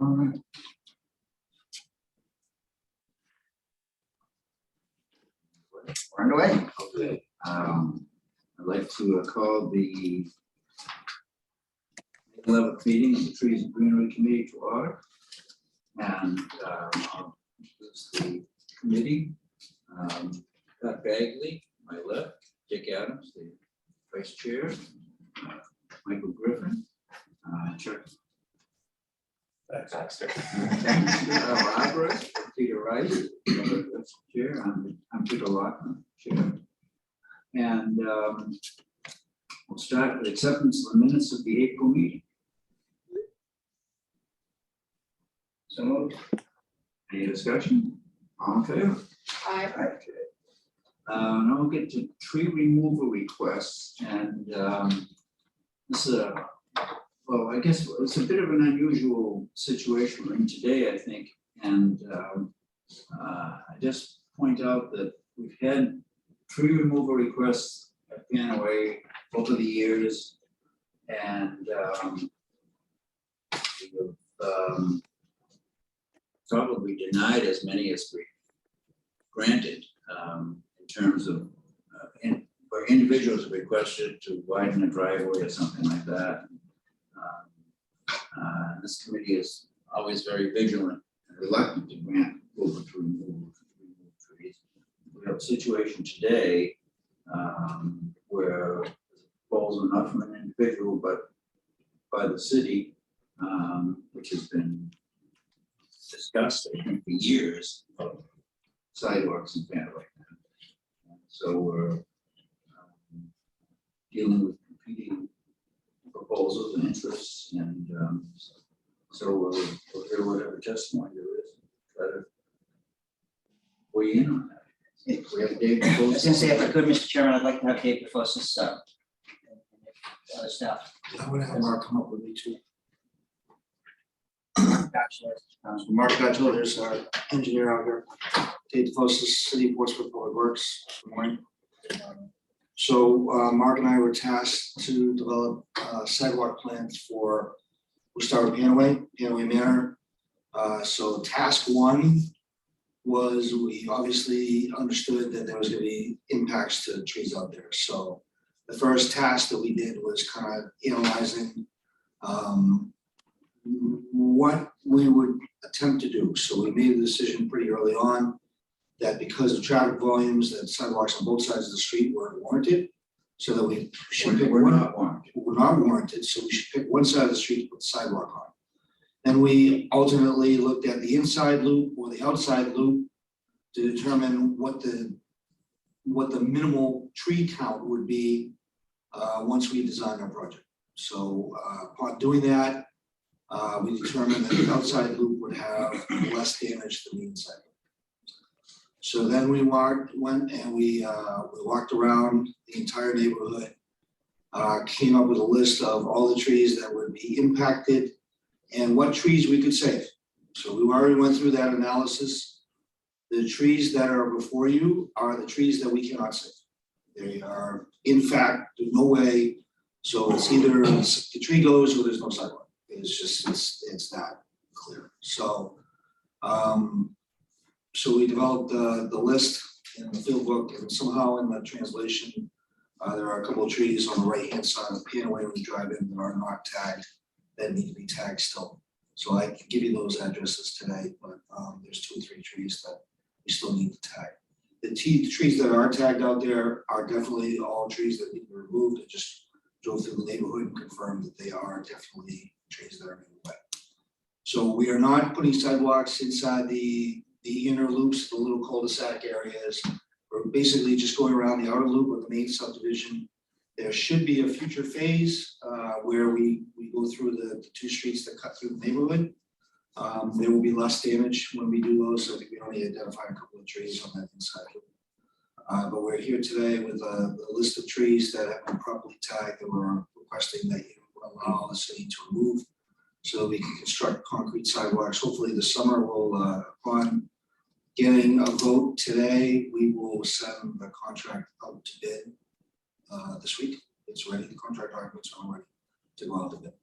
All right. We're underway. Okay. I'd like to call the 11th meeting of the Trees and Greenery Committee to order. And I'll introduce the committee. Pat Bagley, my left, Dick Adams, the vice chair, Michael Griffin, Chuck Baxter. Barbara, Peter Rice, that's the chair. I'm Peter Lockman, chair. And we'll start with acceptance of the minutes of the April meeting. So moved. Any discussion? All in favor? Aye. Now we'll get to tree removal requests, and this is well, I guess it's a bit of an unusual situation we're in today, I think, and I just point out that we've had tree removal requests at Panaway over the years, and we've probably denied as many as we granted in terms of where individuals have requested to widen a driveway or something like that. This committee is always very vigilant and reluctant to grant approval to remove trees. We have a situation today where there's a proposal not from an individual but by the city, which has been discussed, I think, for years, of sidewalks in Panaway. So we're dealing with competing proposals and interests, and so we'll hear whatever testimony there is, try to weigh in on that. We have Dave. I was gonna say, if I could, Mr. Chairman, I'd like to have Dave Defosis, other staff. I would have Mark come up with me too. Bachelor. Mark Batchelor is our engineer out here. Dave Defosis, City of Portsmouth Public Works. Good morning. So Mark and I were tasked to develop sidewalk plans for, we'll start with Panaway Manor. So task one was, we obviously understood that there was going to be impacts to trees out there. So the first task that we did was kind of analyzing what we would attempt to do. So we made a decision pretty early on that because of traffic volumes, that sidewalks on both sides of the street weren't warranted. So that we should pick We're one. not warranted. Were not warranted, so we should pick one side of the street to put the sidewalk on. Then we ultimately looked at the inside loop or the outside loop to determine what the minimal tree count would be once we designed our project. So upon doing that, we determined that the outside loop would have less damage than the inside loop. So then we went and we walked around the entire neighborhood, came up with a list of all the trees that would be impacted and what trees we could save. So we already went through that analysis. The trees that are before you are the trees that we cannot save. They are, in fact, there's no way. So it's either the tree goes or there's no sidewalk. It's just, it's that clear. So, so we developed the list in the field book, and somehow in the translation, there are a couple of trees on the right-hand side of Panaway when you drive in that are not tagged, that need to be tagged still. So I can give you those addresses today, but there's 2 or 3 trees that we still need to tag. The trees that are tagged out there are definitely all trees that need to be removed. I just drove through the neighborhood and confirmed that they are definitely trees that are in the way. So we are not putting sidewalks inside the inner loops, the little cul-de-sac areas. We're basically just going around the outer loop of the main subdivision. There should be a future phase where we go through the 2 streets that cut through the neighborhood. There will be less damage when we do those. I think we only identified a couple of trees on that inside loop. But we're here today with a list of trees that have been properly tagged that we're requesting that you allow the city to remove so we can construct concrete sidewalks. Hopefully this summer we'll, upon getting a vote today, we will send the contract out to bid this week. It's ready, the contract documents are ready to go out to bid.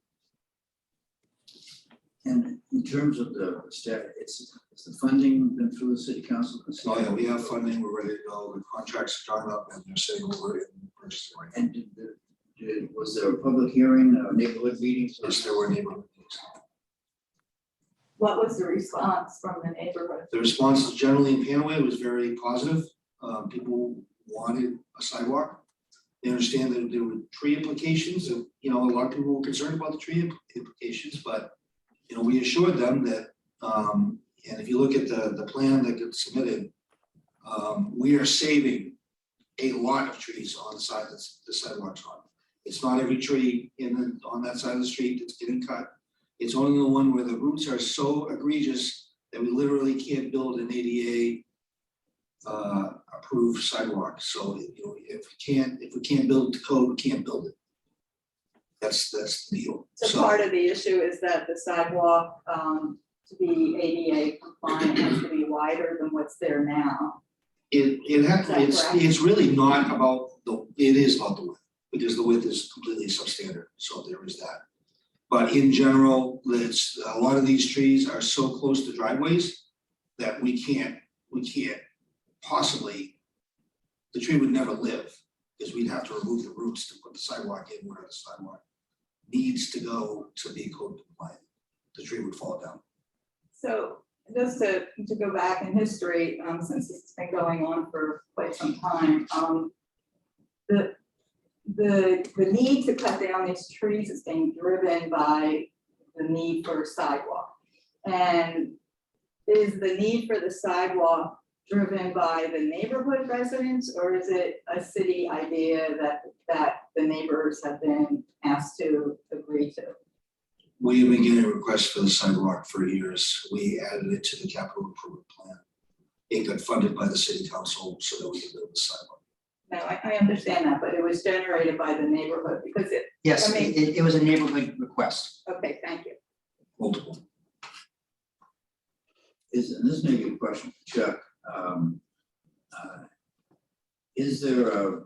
And in terms of the staff, it's the funding been through the city council? So yeah, we have funding, we're ready to go, the contracts are drawn up and they're sitting over in purchasing right now. And was there a public hearing, neighborhood meetings? Yes, there were neighborhood meetings. What was the response from the neighborhood? The response generally in Panaway was very positive. People wanted a sidewalk. They understand that there were tree implications and, you know, a lot of people were concerned about the tree implications, but, you know, we assured them that, and if you look at the plan that gets submitted, we are saving a lot of trees on the side that's the sidewalks on. It's not every tree on that side of the street that's getting cut. It's only the one where the roots are so egregious that we literally can't build an ADA approved sidewalk. So, you know, if we can't build the code, we can't build it. That's the deal. So part of the issue is that the sidewalk, to be ADA compliant, has to be wider than what's there now. It's really not about it is about the width, because the width is completely substandard, so there is that. But in general, it's a lot of these trees are so close to driveways that we can't possibly, the tree would never live, because we'd have to remove the roots to put the sidewalk in where the sidewalk needs to go to be code compliant. The tree would fall down. So just to go back in history, since it's been going on for quite some time, the need to cut down these trees is being driven by the need for a sidewalk. And is the need for the sidewalk driven by the neighborhood residents, or is it a city idea that the neighbors have been asked to agree to? We have been getting requests for the sidewalk for years. We added it to the capital improvement plan. It got funded by the city council so that we could build the sidewalk. No, I understand that, but it was generated by the neighborhood because it, Yes, I mean- it was a neighborhood request. okay, thank you. Multiple. And this may be a question for Chuck. Is there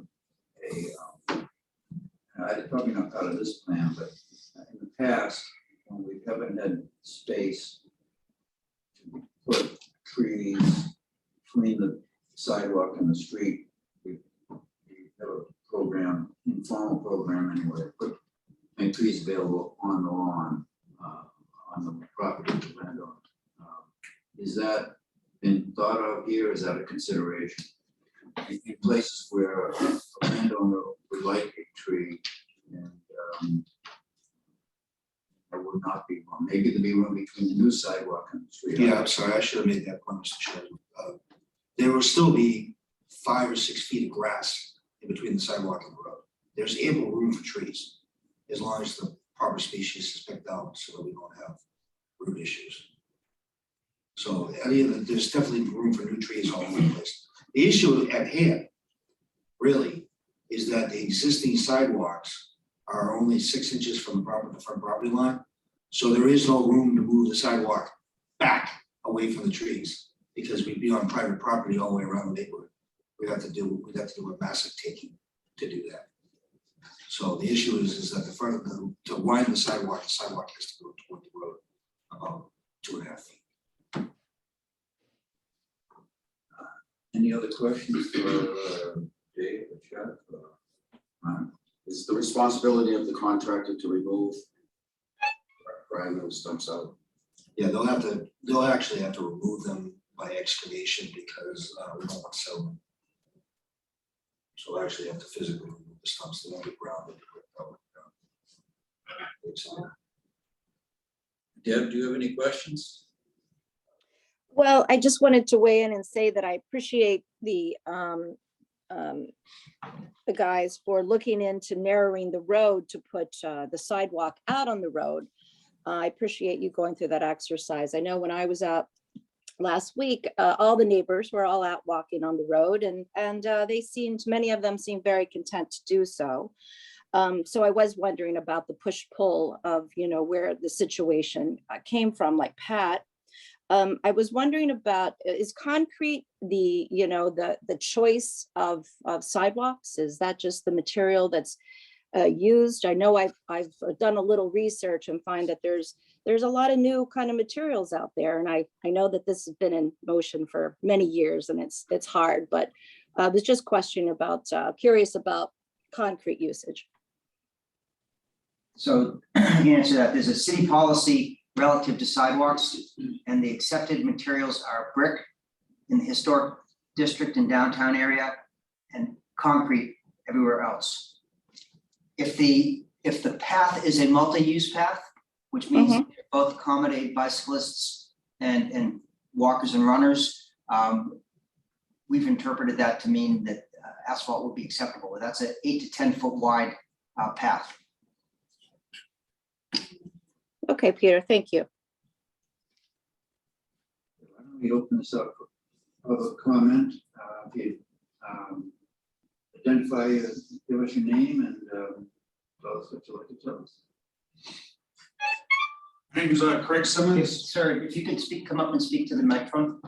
probably not part of this plan, but in the past, when we haven't had space to put trees between the sidewalk and the street, we have a program, informal program anyway, make trees available on the lawn, on the property of the landowner. Is that been thought of here? Is that a consideration? In places where a landowner would like a tree and there would not be one, maybe there'd be room between the new sidewalk and the street. Yeah, I'm sorry, I should have made that point, Mr. Chairman. There will still be 5 or 6 feet of grass in between the sidewalk and the road. There's ample room for trees, as long as the proper species is picked out so that we don't have root issues. So there's definitely room for new trees all over the place. The issue at hand, really, is that the existing sidewalks are only 6 inches from the front property line. So there is no room to move the sidewalk back away from the trees, because we'd be on private property all the way around the neighborhood. We'd have to do a massive taking to do that. So the issue is that to widen the sidewalk has to go toward the road about 2.5 feet. Any other questions for Dave or Chuck? Is the responsibility of the contractor to remove grind those stumps out? Yeah, they'll actually have to remove them by excavation because we don't want to sell them. So we'll actually have to physically remove the stumps. They won't be grounded. Deb, do you have any questions? Well, I just wanted to weigh in and say that I appreciate the guys for looking into narrowing the road to put the sidewalk out on the road. I appreciate you going through that exercise. I know when I was out last week, all the neighbors were all out walking on the road, and many of them seemed very content to do so. So I was wondering about the push-pull of, where the situation came from, like Pat. I was wondering about, is concrete the choice of sidewalks? Is that just the material that's used? I know I've done a little research and find that there's a lot of new kind of materials out there. And I know that this has been in motion for many years and it's hard, but I was just curious about concrete usage. So to answer that, there's a city policy relative to sidewalks, and the accepted materials are brick in the historic district and downtown area and concrete everywhere else. If the path is a multi-use path, which means both accommodate bicyclists and walkers and runners, we've interpreted that to mean that asphalt would be acceptable. That's an 8 to 10 foot wide path. Okay, Peter, thank you. Why don't we open this up for public comment? If you identify, give us your name and tell us what you'd like to tell us. My name is Craig If, Simmons. sir, if you could come up and speak to the microphone.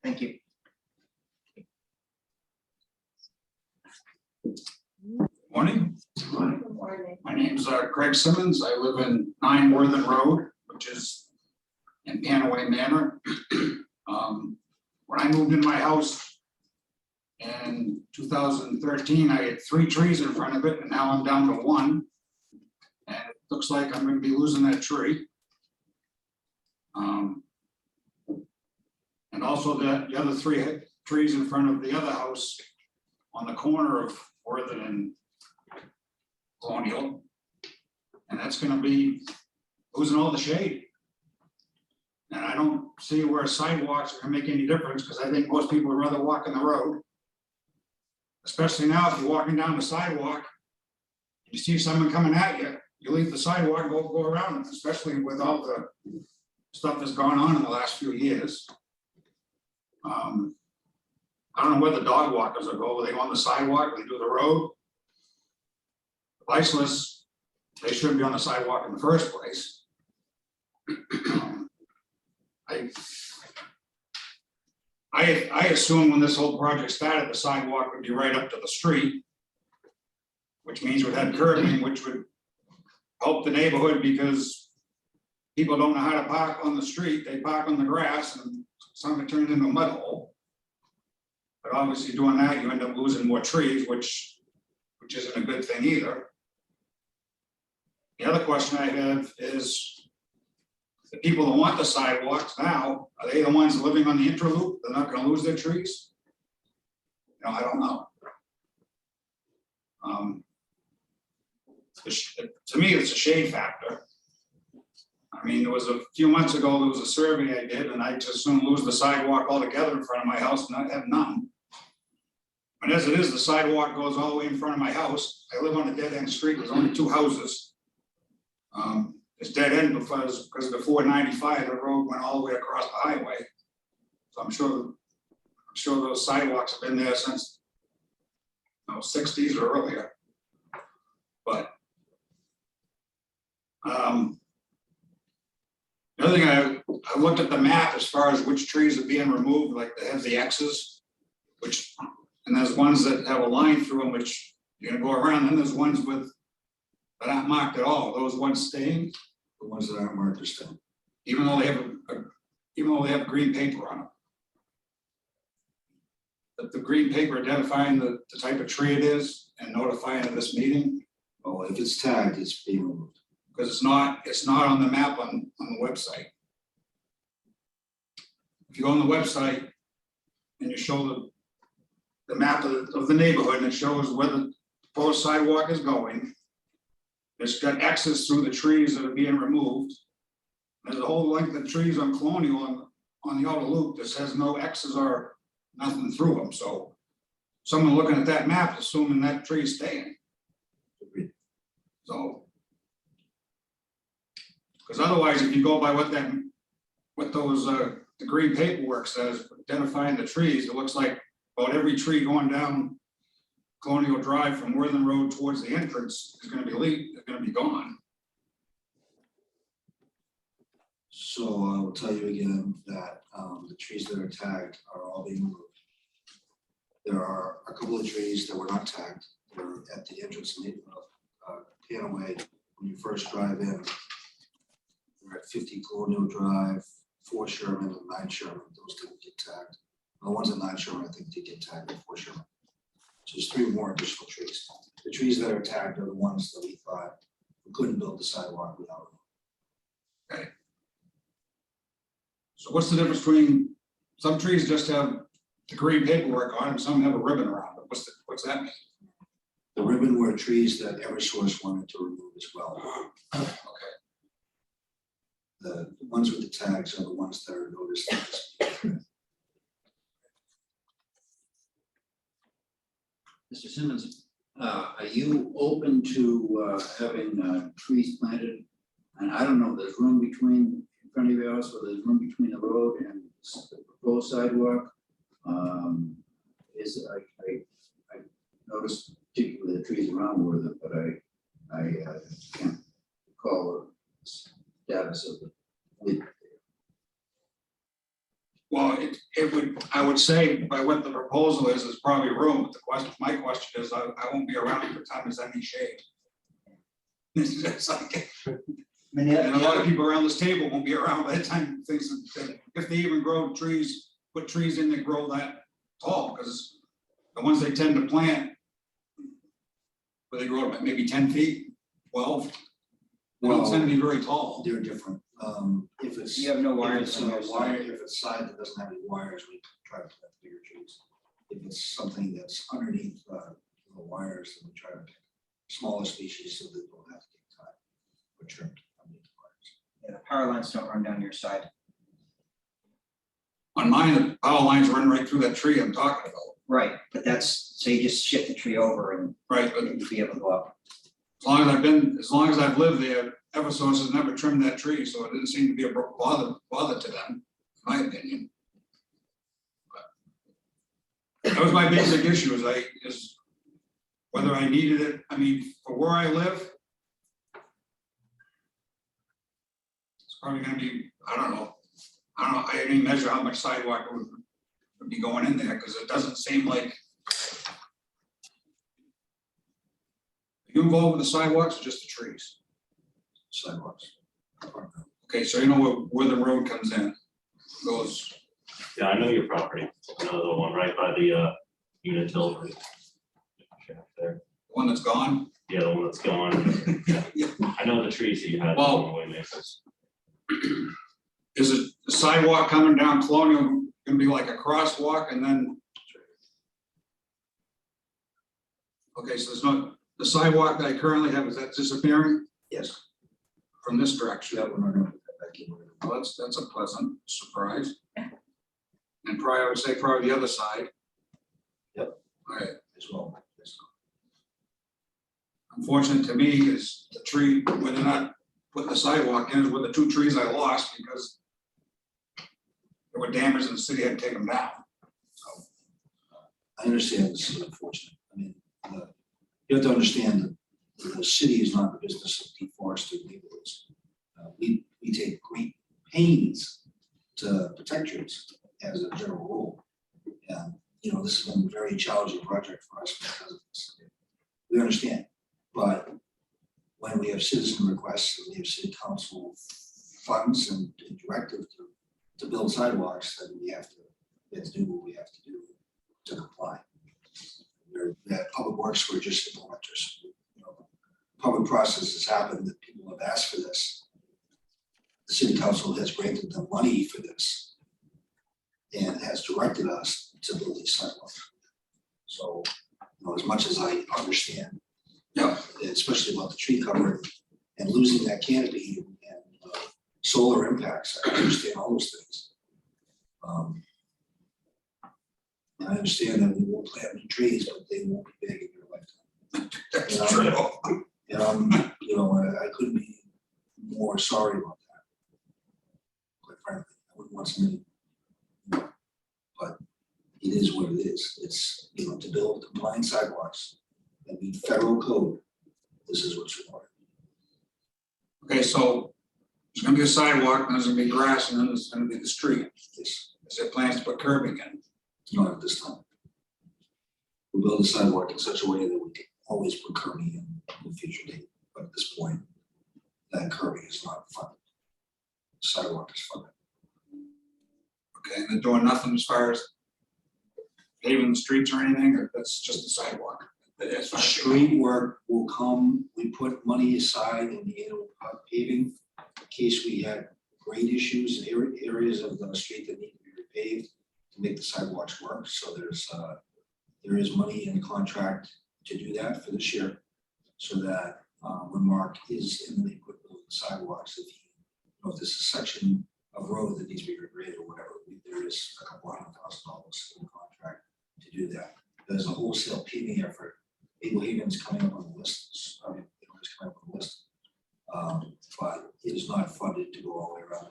Thank you. Morning. Good morning. My name is Craig Simmons. I live in 9 Worthen Road, which is in Panaway Manor. When I moved in my house in 2013, I had 3 trees in front of it, and now I'm down to 1. And it looks like I'm gonna be losing that tree. And also the other 3 trees in front of the other house on the corner of Worthen and Colonial. And that's gonna be losing all the shade. And I don't see where sidewalks are gonna make any difference, because I think most people would rather walk in the road. Especially now, if you're walking down the sidewalk, you see someone coming at you, you leave the sidewalk and go around them, especially with all the stuff that's gone on in the last few years. I don't know where the dog walkers will go. Will they go on the sidewalk? Will they do the road? The bicyclists, they shouldn't be on the sidewalk in the first place. I assumed when this whole project started, the sidewalk would be right up to the street, which means we'd have curbing, which would help the neighborhood, because people don't know how to park on the street. They park on the grass and some of it turns into a mud hole. But obviously doing that, you end up losing more trees, which isn't a good thing either. The other question I have is, the people that want the sidewalks now, are they the ones living on the interloop? They're not gonna lose their trees? You know, I don't know. To me, it's a shade factor. I mean, there was a few months ago, there was a survey I did, and I just soon lose the sidewalk altogether in front of my house and not have none. And as it is, the sidewalk goes all the way in front of my house. I live on a dead end street, there's only 2 houses. It's dead end because of the 495, the road went all the way across the highway. So I'm sure those sidewalks have been there since, you know, 60s or earlier. But the other thing, I looked at the map as far as which trees are being removed, like they have the X's, and there's ones that have a line through them, which you're gonna go around, then there's ones that aren't marked at all. Those ones staying, The ones that aren't marked are still. even though they have green paper on them. The green paper identifying the type of tree it is and notifying of this meeting, Oh, if it's tagged, it's being removed. because it's not on the map on the website. If you go on the website and you show the map of the neighborhood, and it shows where the proposed sidewalk is going, it's got X's through the trees that are being removed. There's a whole length of trees on Colonial on the outer loop that says no X's or nothing through them, so someone looking at that map, assuming that tree's staying. So. Because otherwise, if you go by what those, the green paperwork says, identifying the trees, it looks like about every tree going down Colonial Drive from Worthen Road towards the entrance is gonna be gone. So I will tell you again that the trees that are tagged are all being removed. There are a couple of trees that were not tagged. They're at the entrance of Panaway, when you first drive in. They're at 50 Colonial Drive, 4 Sherman and 9 Sherman. Those didn't get tagged. The ones at 9 Sherman, I think, did get tagged at 4 Sherman. So there's 3 more additional trees. The trees that are tagged are the ones that we thought we couldn't build the sidewalk without. So what's the difference between, some trees just have the green paperwork on them, some have a ribbon around it, what's that mean? The ribbon were trees that Eversource wanted to remove as well. Okay. The ones with the tags are the ones that are noticed. Mr. Simmons, are you open to having trees planted? And I don't know, there's room between, in front of your house, or there's room between the road and the proposed sidewalk? I noticed particularly the trees around were there, but I can't recall the status of the width there. Well, it would, I would say by what the proposal is probably room, but the question, my question is, I won't be around at the time there's any shade. It's like, and a lot of people around this table won't be around by the time things, if they even grow trees, put trees in that grow that tall, because the ones they tend to plant, where they grow maybe 10 feet, 12, they don't tend to be very tall. They're different. If it's. You have no if wires it's on a your side. wire, if it's side that doesn't have any wires, we try to plant bigger trees. If it's something that's underneath the wires, then we try to pick smaller species so that they don't have to get cut or trimmed underneath the wires. Yeah, the power lines don't run down your side. On mine, the power lines run right through that tree I'm talking about. Right, but that's, so you just shift the tree over and Right, but you'd be able to go up. as long as I've lived there, Eversource has never trimmed that tree, so it didn't seem to be a bother to them, in my opinion. But that was my basic issue, is whether I needed it. I mean, for where I live, it's probably gonna be, I didn't even measure how much sidewalk would be going in there, because it doesn't seem like. Are you involved with the sidewalks or just the trees? Sidewalks. Okay, so you know where the road comes in, goes, Yeah, I know your property. I know the one right by the Unitil shaft there. the one that's gone. Yeah, the one that's gone. Yeah. I know the trees that you had Well- along the way makers. Is it the sidewalk coming down Colonial gonna be like a crosswalk and then? Okay, so there's not, the sidewalk that I currently have, is that disappearing Yes. from this direction? That one we're gonna put that back in. Well, that's a pleasant surprise. And probably, I would say probably the other side. Yep. All right, As well. Yes. unfortunate to me is the tree, where they're not putting the sidewalk in, is where the 2 trees I lost because they were damaged and the city had to take them down. So, I understand this is unfortunate. I mean, you have to understand that the city is not in the business of deforesting neighborhoods. We take great pains to protect trees as a general rule. And, you know, this has been a very challenging project for us because of this. We understand, but when we have citizen requests and we have city council funds and directive to build sidewalks, then we have to do what we have to do to comply. That public works were just implementers. You know, public process has happened that people have asked for this. The city council has granted them money for this and has directed us to build these sidewalks. So, you know, as much as I understand, Yeah. especially about the tree cover and losing that canopy and solar impacts, I understand all those things. And I understand that we will plant new trees, but they won't be big in your lifetime. that's Yeah. true. And you know, I couldn't be more sorry about that. Quite frankly, I wouldn't want somebody, but it is what it is. It's, you know, to build compliant sidewalks and meet federal code, this is what's required. Okay, so there's gonna be a sidewalk, and there's gonna be grass, and then there's gonna be the street. This, Is there plans to put curbing in? not at this time. we'll build a sidewalk in such a way that we can always put curbing in the future date. But at this point, that curbing is not funded. Sidewalk is funded. Okay, and they're doing nothing as far as paving the streets or anything, or that's just the sidewalk? As far as- Street work will come, we put money aside in the annual paving in case we had grade issues in areas of the street that need to be repaved to make the sidewalks work. So there is money in the contract to do that for this year. So that when Mark is in the neighborhood building sidewalks, if this is a section of road that needs to be regraded or whatever, there is a couple $100,000 in the contract to do that. There's a wholesale paving effort. Abel Haven's coming up on the list, I mean, it's coming up on the list. But it is not funded to go all the way around.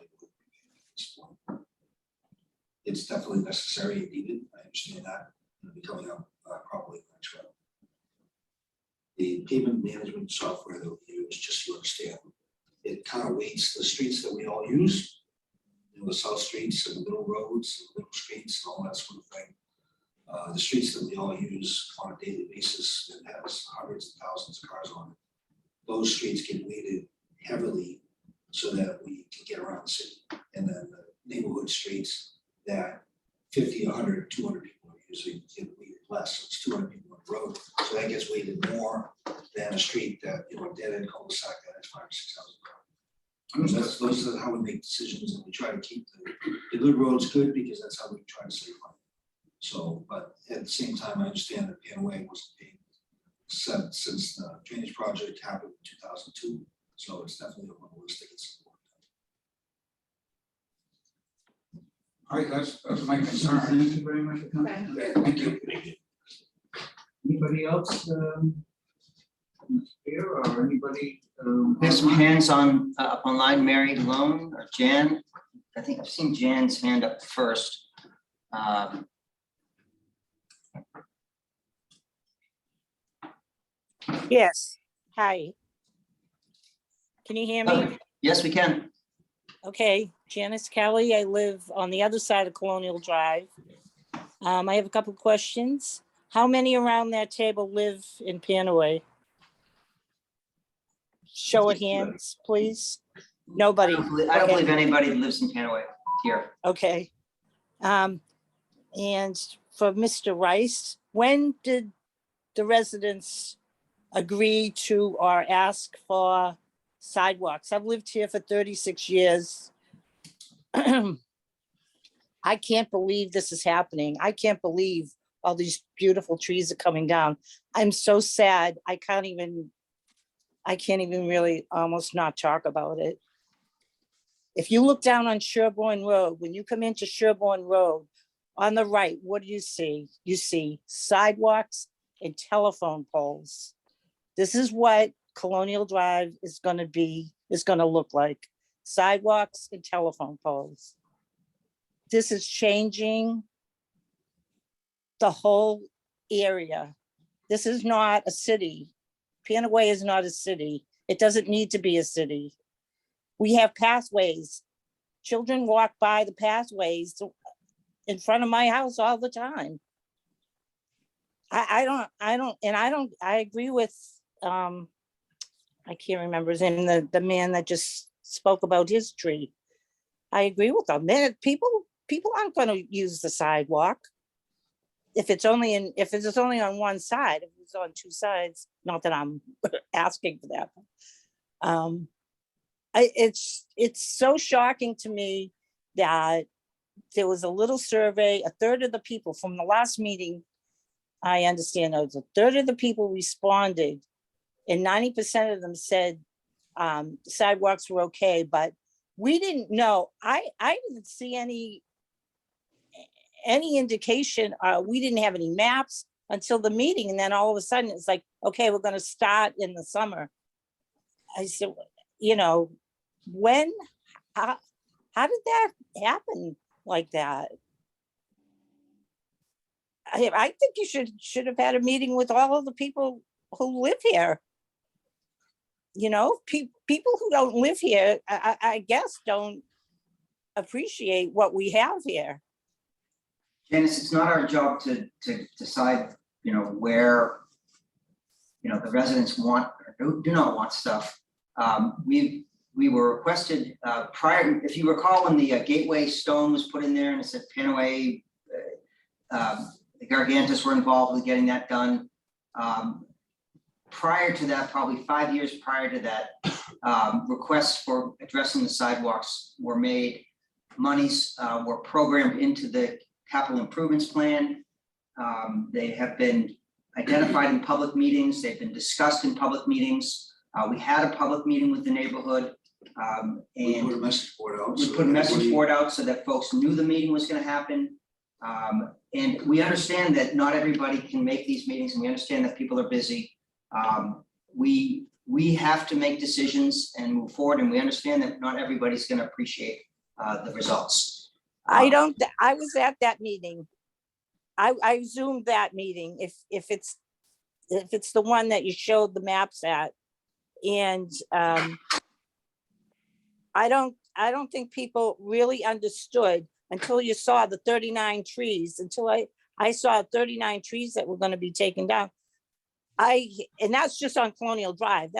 It's definitely necessary and needed, I understand that, it'll be coming up probably next round. The pavement management software that we use, just so you understand, it kind of weights the streets that we all use, the south streets and the middle roads, and the middle streets and all that sort of thing. The streets that we all use on a daily basis and has hundreds of thousands of cars on it. Those streets get weighted heavily so that we can get around the city. And then the neighborhood streets that 50, 100, 200 people are using get weighted less. So it's 200 people on the road. So that gets weighted more than a street that, a dead end cul-de-sac that has 5,000 or 6,000 cars. Those are how we make decisions, and we try to keep the good roads good because that's how we try to save money. So, but at the same time, I understand that Panaway wasn't being set since the drainage project happened in 2002. So it's definitely on the list to get support. All right, that's my concern. Thank you very much for coming. Okay. Okay, thank you. Anybody else here or anybody? There's some hands on, up online, Mary Lone or Jan. I think I've seen Jan's hand up first. Yes, hi. Can you hear me? Yes, we can. Okay, Janice Kelly, I live on the other side of Colonial Drive. I have a couple of questions. How many around that table live in Panaway? Show of hands, please. Nobody, I don't believe anybody lives in Panaway here. okay. And for Mr. Rice, when did the residents agree to or ask for sidewalks? I've lived here for 36 years. I can't believe this is happening. I can't believe all these beautiful trees are coming down. I'm so sad. I can't even really almost not talk about it. If you look down on Sherborne Road, when you come into Sherborne Road, on the right, what do you see? You see sidewalks and telephone poles. This is what Colonial Drive is going to look like. Sidewalks and telephone poles. This is changing the whole area. This is not a city. Panaway is not a city. It doesn't need to be a city. We have pathways. Children walk by the pathways in front of my house all the time. I agree with, I can't remember his name, the man that just spoke about his tree. I agree with them. People aren't going to use the sidewalk. If it's only on one side, if it's on two sides, not that I'm asking for that. It's so shocking to me that there was a little survey, a third of the people from the last meeting, I understand that a third of the people responded and 90% of them said sidewalks were okay, but we didn't know. I didn't see any indication. We didn't have any maps until the meeting. And then all of a sudden it's like, okay, we're going to start in the summer. I said, when, how did that happen like that? I think you should have had a meeting with all of the people who live here. People who don't live here, I guess, don't appreciate what we have here. Janice, it's not our job to decide where, the residents want or do not want stuff. We were requested prior, if you recall, when the gateway stone was put in there and it said Panaway, the Gargantus were involved with getting that done. Prior to that, probably 5 years prior to that, requests for addressing the sidewalks were made. Monies were programmed into the capital improvements plan. They have been identified in public meetings. They've been discussed in public meetings. We had a public meeting with the neighborhood. We put a And message board out. we so put a message everybody- board out so that folks knew the meeting was gonna happen. And we understand that not everybody can make these meetings, and we understand that people are busy. We have to make decisions and move forward, and we understand that not everybody's gonna appreciate the results. I don't, I was at that meeting. I zoomed that meeting, if it's the one that you showed the maps at. And I don't think people really understood until you saw the 39 trees, until I saw 39 trees that were gonna be taken down. And that's just on Colonial Drive.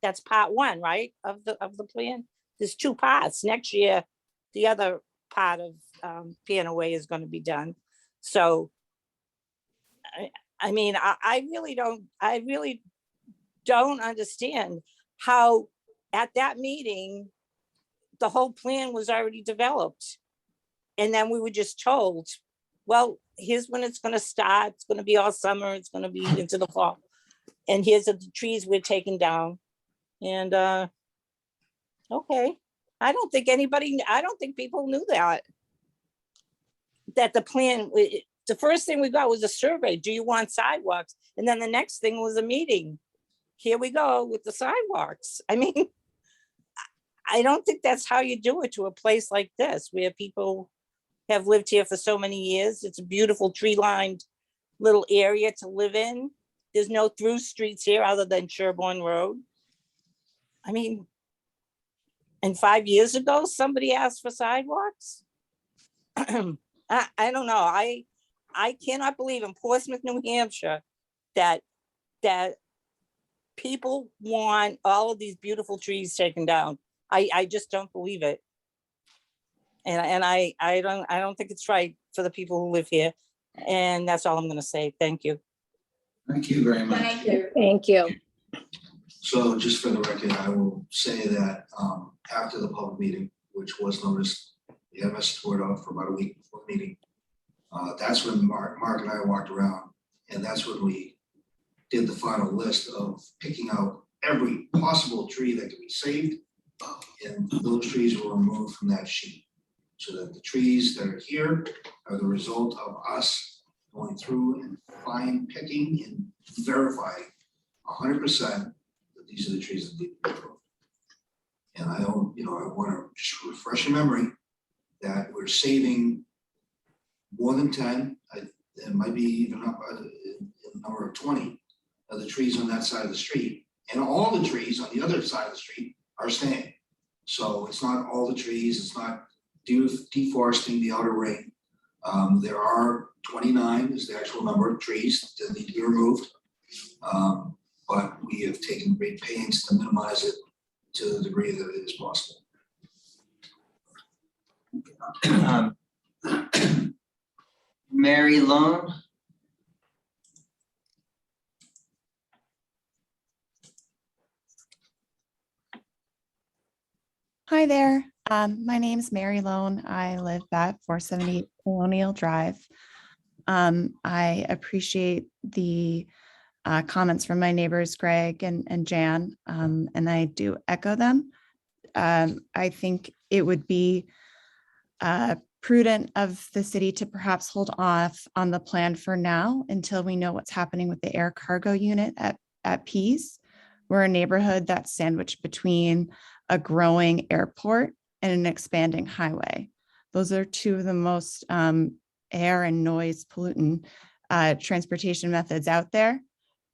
That's part one, right, of the plan? There's two parts. Next year, the other part of Panaway is gonna be done. So I mean, I really don't understand how at that meeting, the whole plan was already developed. And then we were just told, well, here's when it's gonna start. It's gonna be all summer. It's gonna be into the fall. And here's the trees we're taking down. And okay, I don't think people knew that. That the plan, the first thing we got was a survey. Do you want sidewalks? And then the next thing was a meeting. Here we go with the sidewalks. I mean, I don't think that's how you do it to a place like this, where people have lived here for so many years. It's a beautiful tree-lined little area to live in. There's no through streets here other than Sherborne Road. I mean, and 5 years ago, somebody asked for sidewalks. I don't know. I cannot believe in Portsmouth, New Hampshire, that people want all of these beautiful trees taken down. I just don't believe it. And I don't think it's right for the people who live here. And that's all I'm gonna say. Thank you. Thank you very much. Thank you. Thank you. So just for the record, I will say that after the public meeting, which was noticed, we had a message board out for about a week before the meeting. That's when Mark and I walked around, and that's when we did the final list of picking out every possible tree that could be saved. And those trees were removed from that sheet. So that the trees that are here are the result of us going through and fine picking and verifying 100% that these are the trees that need to be approved. And I want to just refresh your memory that we're saving more than 10, it might be even up a number of 20 of the trees on that side of the street. And all the trees on the other side of the street are staying. So it's not all the trees, it's not deforesting the outer ring. There are 29 is the actual number of trees that need to be removed. But we have taken great pains to minimize it to the degree that it is possible. Mary Lone. Hi there. My name's Mary Lone. I live at 470 Colonial Drive. I appreciate the comments from my neighbors, Greg and Jan, and I do echo them. I think it would be prudent of the city to perhaps hold off on the plan for now until we know what's happening with the air cargo unit at Pease. We're a neighborhood that's sandwiched between a growing airport and an expanding highway. Those are two of the most air and noise pollutant transportation methods out there.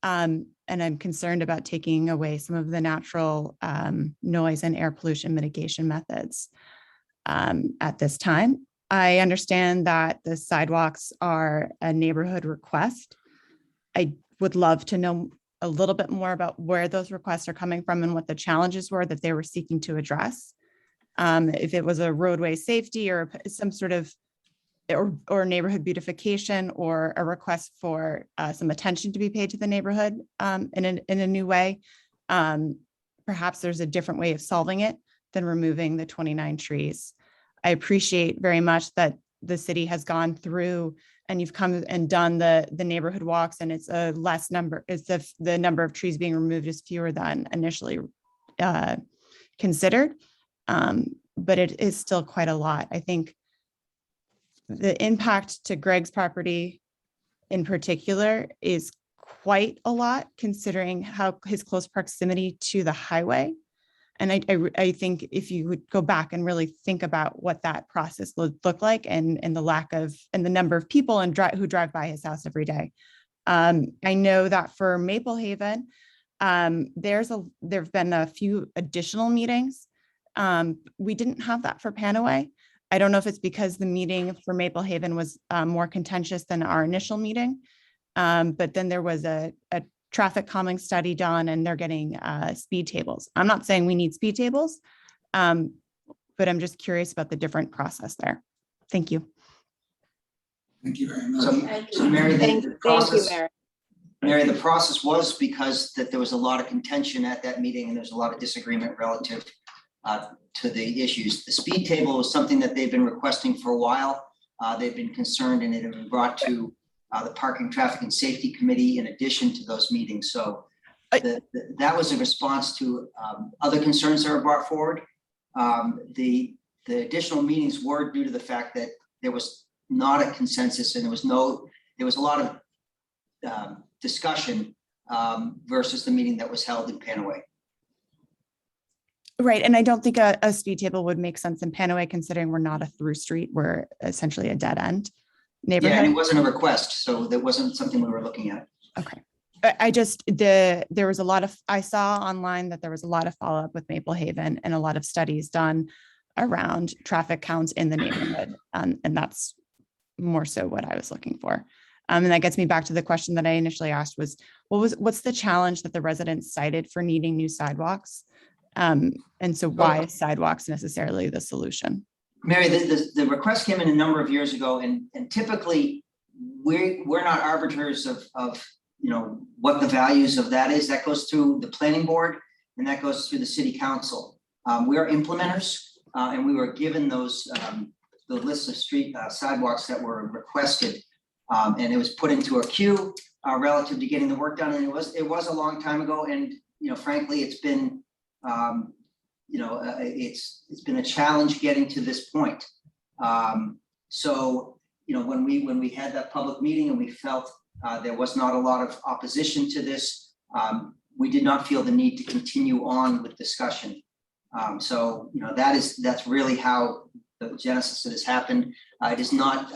And I'm concerned about taking away some of the natural noise and air pollution mitigation methods at this time. I understand that the sidewalks are a neighborhood request. I would love to know a little bit more about where those requests are coming from and what the challenges were that they were seeking to address. If it was a roadway safety or some sort of or neighborhood beautification or a request for some attention to be paid to the neighborhood in a new way. Perhaps there's a different way of solving it than removing the 29 trees. I appreciate very much that the city has gone through and you've come and done the neighborhood walks, and it's a less number, it's the number of trees being removed is fewer than initially considered. But it is still quite a lot. I think the impact to Greg's property in particular is quite a lot, considering how his close proximity to the highway. And I think if you would go back and really think about what that process would look like and the lack of, and the number of people who drive by his house every day. I know that for Maple Haven, there've been a few additional meetings. We didn't have that for Panaway. I don't know if it's because the meeting for Maple Haven was more contentious than our initial meeting. But then there was a traffic calming study done, and they're getting speed tables. I'm not saying we need speed tables, but I'm just curious about the different process there. Thank you. Thank you very much. So Mary, Thank the you, process, Mary. Mary, the process was because that there was a lot of contention at that meeting and there's a lot of disagreement relative to the issues. The speed table was something that they've been requesting for a while. They've been concerned, and it had been brought to the Parking, Traffic and Safety Committee in addition to those meetings. So that was a response to other concerns that were brought forward. The additional meetings were due to the fact that there was not a consensus and there was a lot of discussion versus the meeting that was held in Panaway. Right, and I don't think a speed table would make sense in Panaway, considering we're not a through street, we're essentially a dead end neighborhood. Yeah, and it wasn't a request, so that wasn't something we were looking at. Okay. There was a lot of, I saw online that there was a lot of follow-up with Maple Haven and a lot of studies done around traffic counts in the neighborhood. And that's more so what I was looking for. And that gets me back to the question that I initially asked was what's the challenge that the residents cited for needing new sidewalks? And so why is sidewalks necessarily the solution? Mary, the request came in a number of years ago, and typically we're not arbiters of what the values of that is. That goes through the planning board and that goes through the city council. We are implementers, and we were given those the list of street sidewalks that were requested, and it was put into a queue relative to getting the work done. And it was a long time ago, and frankly, it's been it's been a challenge getting to this point. So when we had that public meeting and we felt there was not a lot of opposition to this, we did not feel the need to continue on with discussion. So that's really how the genesis of this happened. It is not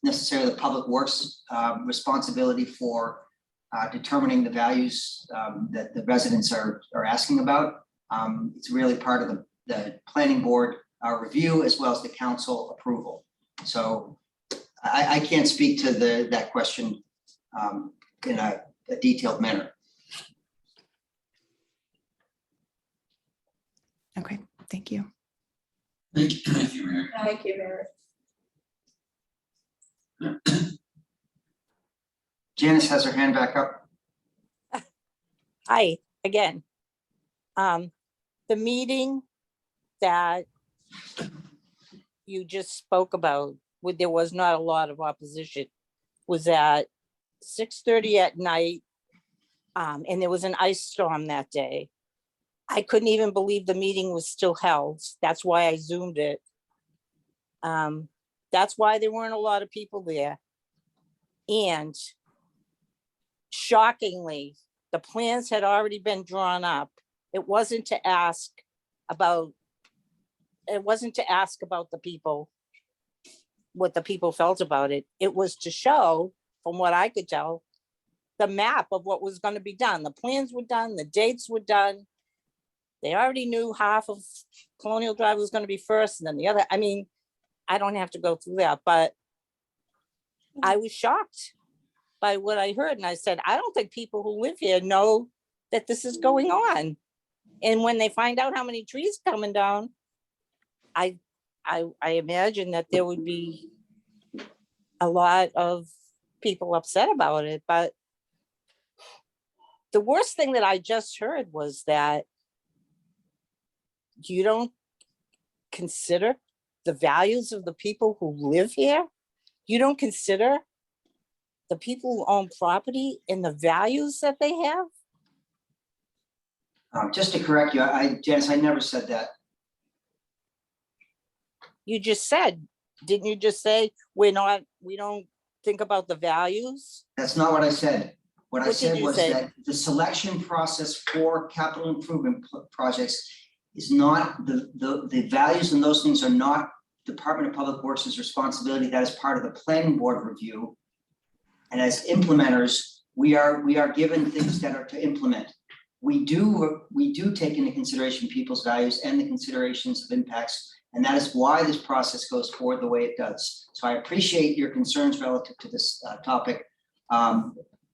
necessarily the public works responsibility for determining the values that the residents are asking about. It's really part of the planning board review as well as the council approval. So I can't speak to that question in a detailed manner. Okay, thank you. Thank you, Mary. Thank you, Mary. Janice has her hand back up. Hi, again. The meeting that you just spoke about, where there was not a lot of opposition, was at 6:30 at night. And there was an ice storm that day. I couldn't even believe the meeting was still held. That's why I Zoomed it. That's why there weren't a lot of people there. And shockingly, the plans had already been drawn up. It wasn't to ask about the people, what the people felt about it. It was to show, from what I could tell, the map of what was going to be done. The plans were done, the dates were done. They already knew half of Colonial Drive was going to be first, and then the other. I mean, I don't have to go through that, but I was shocked. by what I heard, and I said, I don't think people who live here know that this is going on. And when they find out how many trees coming down, I imagine that there would be a lot of people upset about it, but the worst thing that I just heard was that you don't consider the values of the people who live here. You don't consider the people who own property and the values that they have. Just to correct you, Janice, I never said that. You just said, didn't you just say, we don't think about the values? That's not what I said. What I What did said you was say? that the selection process for capital improvement projects is not, the values and those things are not Department of Public Works' responsibility. That is part of the planning board review. And as implementers, we are given things that are to implement. We do take into consideration people's values and the considerations of impacts. And that is why this process goes forward the way it does. So I appreciate your concerns relative to this topic.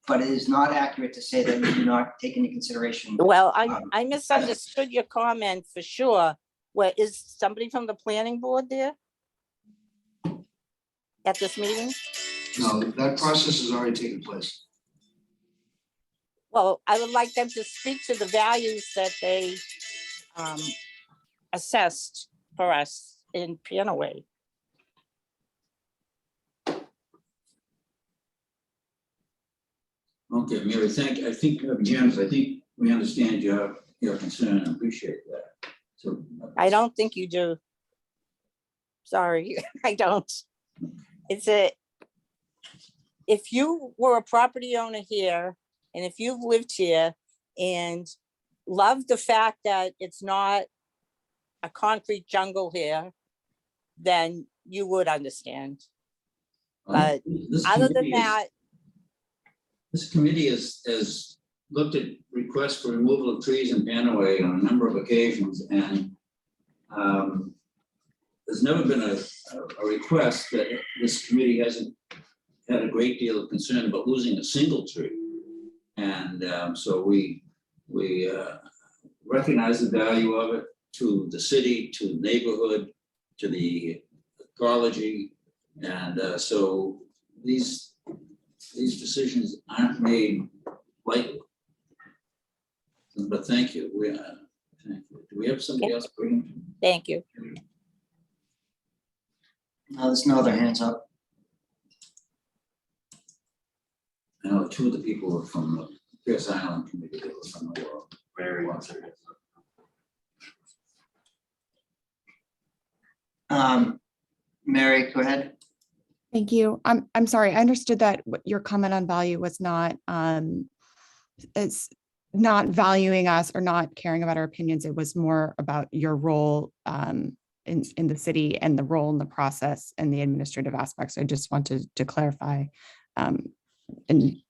But it is not accurate to say that we do not take into consideration. Well, I misunderstood your comment for sure. What, is somebody from the planning board there at this meeting? No, that process has already taken place. Well, I would like them to speak to the values that they assessed for us in Pianaway. Okay, Mary, I think, Janice, I think we understand your concern and appreciate that. So. I don't think you do. Sorry, I don't. If you were a property owner here, and if you've lived here and love the fact that it's not a concrete jungle here, then you would understand. But This other than committee is- that, This committee has looked at requests for removal of trees in Panaway on a number of occasions, and there's never been a request that this committee hasn't had a great deal of concern about losing a single tree. And so we recognize the value of it to the city, to the neighborhood, to the ecology. And so these decisions aren't made lightly. But thank you. Thank you. Do we have somebody else bring? thank you. No, there's no other hands up. I know two of the people were from the Pierce Island committee, they were from the world. Very one second. Mary, go ahead. Thank you. I'm sorry. I understood that your comment on value was not, it's not valuing us or not caring about our opinions. It was more about your role in the city and the role in the process and the administrative aspects. I just wanted to clarify in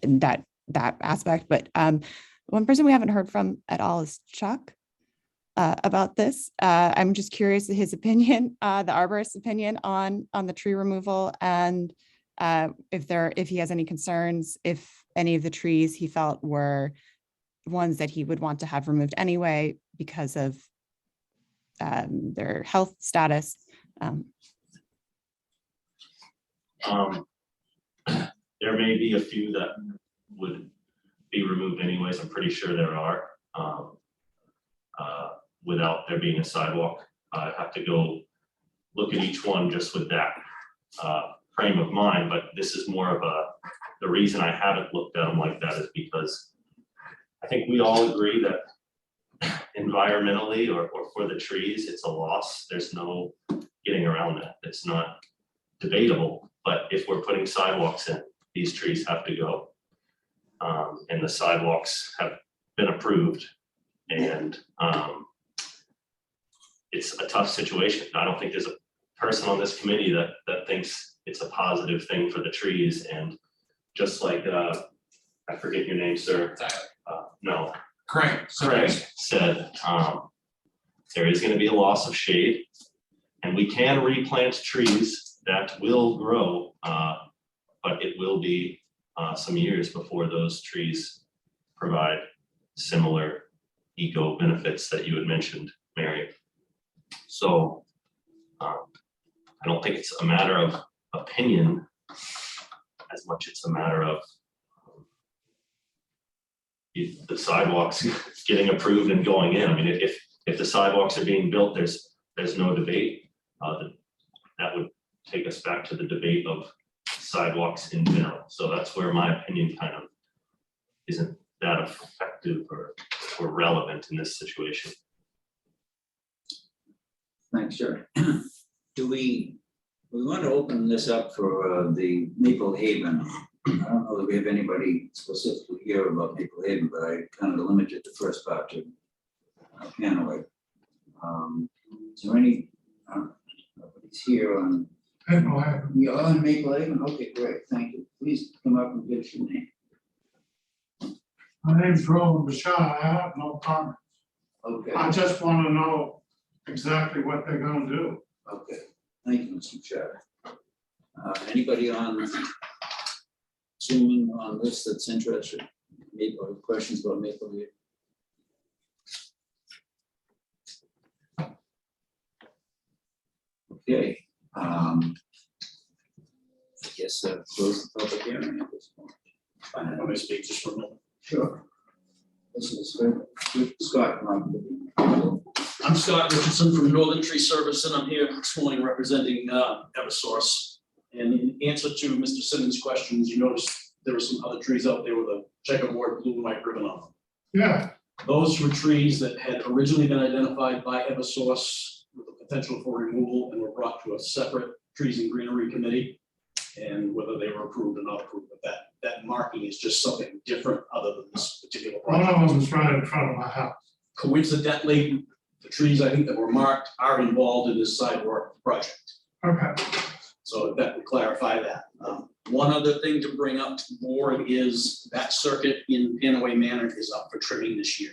that aspect. But one person we haven't heard from at all is Chuck about this. I'm just curious his opinion, the arborist's opinion on the tree removal, and if he has any concerns, if any of the trees he felt were ones that he would want to have removed anyway because of their health status. There may be a few that would be removed anyways. I'm pretty sure there are. Without there being a sidewalk, I have to go look at each one just with that frame of mind. But this is more of the reason I haven't looked at them like that is because I think we all agree that environmentally or for the trees, it's a loss. There's no getting around that. It's not debatable. But if we're putting sidewalks in, these trees have to go. And the sidewalks have been approved. And it's a tough situation. I don't think there's a person on this committee that thinks it's a positive thing for the trees. And just like, I forget your name, sir. No. Craig said, there is gonna be a loss of shade and we can replant trees that will grow, but it will be some years before those trees provide similar eco benefits that you had mentioned, Mary. So I don't think it's a matter of opinion as much it's a matter of if the sidewalks getting approved and going in. I mean, if the sidewalks are being built, there's no debate. That would take us back to the debate of sidewalks in general. So that's where my opinion kind of isn't that effective or relevant in this situation. Thanks, Jerry. Do we want to open this up for the Maple Haven? I don't know that we have anybody specifically here about Maple Haven, but I kind of limited the first part to Panaway. Is there any, nobody's here on, you're on Maple Haven? Okay, great, thank you. Please come up and give us your name. My name's Roland Bashar. I have no comment. Okay, I just want to know exactly what they're gonna do. okay, thank you, Mr. Chair. Anybody on Zoom on this that's interested? Maple, questions about Maple Haven? Okay, I guess close the public hearing at this point. Let me speak just for a moment. Sure. This is Scott. I'm Scott Richardson from Northern Tree Service, and I'm here this morning representing Eversource. And in answer to Mr. Simmons' questions, you noticed there were some other trees out there with a checkerboard blue and white ribbon on them. Yeah, Those were trees that had originally been identified by Eversource with the potential for removal and were brought to a separate Trees and Greenery Committee. And whether they were approved or not approved, but that marking is just something different other than this particular one project. of them is right in front of my house. Coincidentally, the trees I think that were marked are involved in this sidewalk project. Okay, So that would clarify that. One other thing to bring up to the board is that circuit in Panaway Manor is up for trimming this year.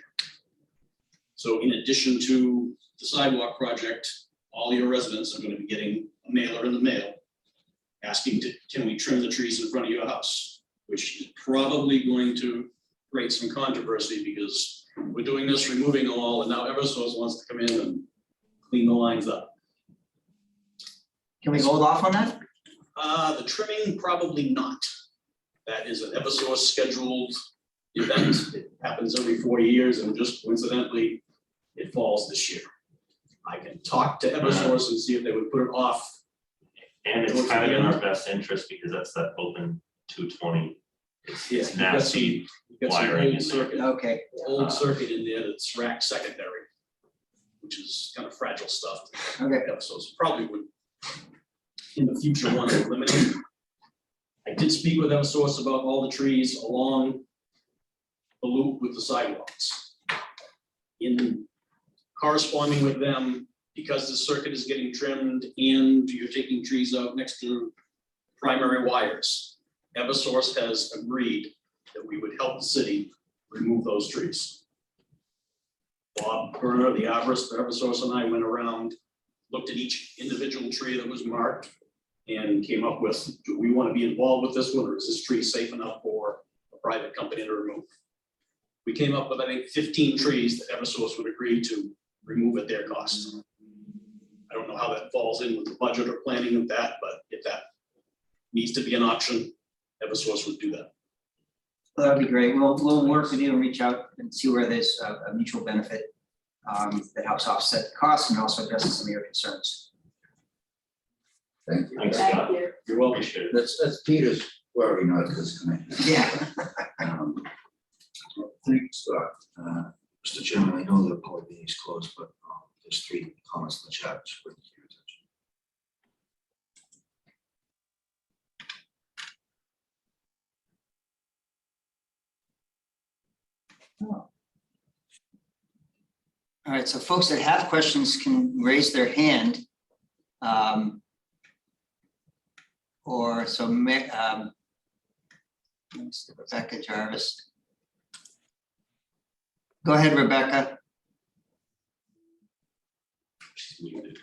So in addition to the sidewalk project, all your residents are going to be getting a mailer in the mail asking can we trim the trees in front of your house, which is probably going to create some controversy because we're doing this, removing them all, and now Eversource wants to come in and clean the lines up. Can we hold off on that? The trimming, probably not. That is an Eversource scheduled event. It happens every 4 years and just coincidentally, it falls this year. I can talk to Eversource and see if they would put it off. And it's kind of in our best interest because that's that open 220. It's nasty wiring in there. Okay, Old circuit in there that's rack secondary, which is kind of fragile stuff. okay. Eversource probably would, in the future, want to eliminate. I did speak with Eversource about all the trees along the loop with the sidewalks. In corresponding with them, because the circuit is getting trimmed and you're taking trees out next to primary wires, Eversource has agreed that we would help the city remove those trees. Bob Berner, the arborist for Eversource, and I went around, looked at each individual tree that was marked and came up with, do we want to be involved with this one, or is this tree safe enough for a private company to remove? We came up with, I think, 15 trees that Eversource would agree to remove at their cost. I don't know how that falls in with the budget or planning of that, but if that needs to be an option, Eversource would do that. Well, that'd be great. We'll work with you and reach out and see where there's a mutual benefit that helps offset the costs and also addresses some of your concerns. Thank you. Thanks, Thank Scott. you. You're welcome. Appreciate it. That's Peter's worry, not this committee. Yeah. Thank you, Scott. Mr. Chairman, I know the public meeting is closed, but there's 3 comments in the chat. Just bring it to your attention. All right, so folks that have questions can raise their hand. Or so, Mr. Rebecca Jarvis. Go ahead, Rebecca. She's muted.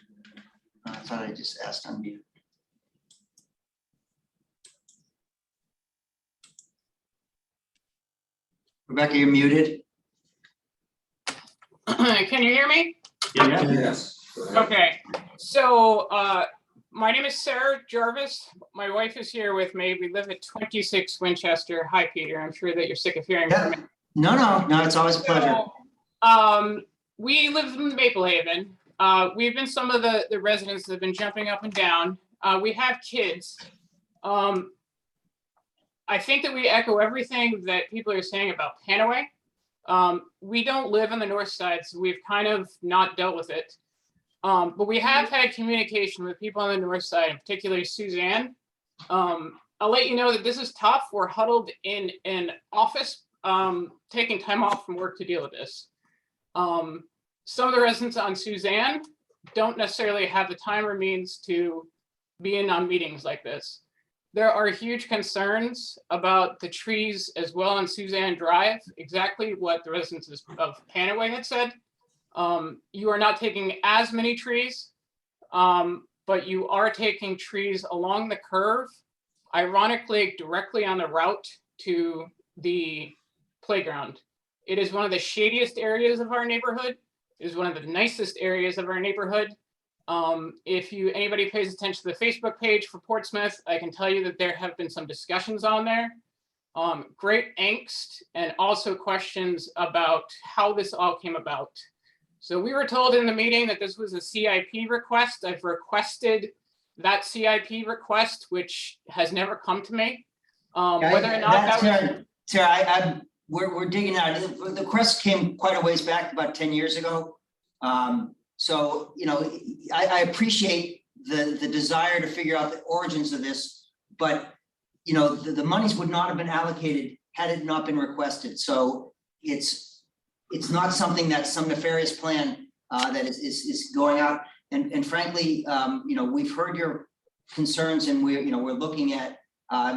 I thought I just asked on mute. Rebecca, you're muted. Can you hear me? Yeah, Yes. Go ahead. Okay, so my name is Sarah Jarvis. My wife is here with me. We live at 26 Winchester. Hi, Peter. I'm sure that you're sick of hearing from me. No, it's always a pleasure. So, we live in Maple Haven. We've been some of the residents that have been jumping up and down. We have kids. I think that we echo everything that people are saying about Panaway. We don't live on the north side, so we've kind of not dealt with it. But we have had communication with people on the north side, particularly Suzanne. I'll let you know that this is tough. We're huddled in an office, taking time off from work to deal with this. Some of the residents on Suzanne don't necessarily have the time or means to be in on meetings like this. There are huge concerns about the trees as well on Suzanne Drive, exactly what the residents of Panaway had said. You are not taking as many trees, but you are taking trees along the curve, ironically, directly on the route to the playground. It is one of the shadiest areas of our neighborhood. It is one of the nicest areas of our neighborhood. If anybody pays attention to the Facebook page for Portsmouth, I can tell you that there have been some discussions on there. Great angst and also questions about how this all came about. So we were told in the meeting that this was a CIP request. I've requested that CIP request, which has never come to me. Whether or not that was. Sarah, we're digging out. The request came quite a ways back, about 10 years ago. So, you know, I appreciate the desire to figure out the origins of this, but, you know, the monies would not have been allocated had it not been requested. So it's not something that's some nefarious plan that is going out. And frankly, you know, we've heard your concerns and we're looking at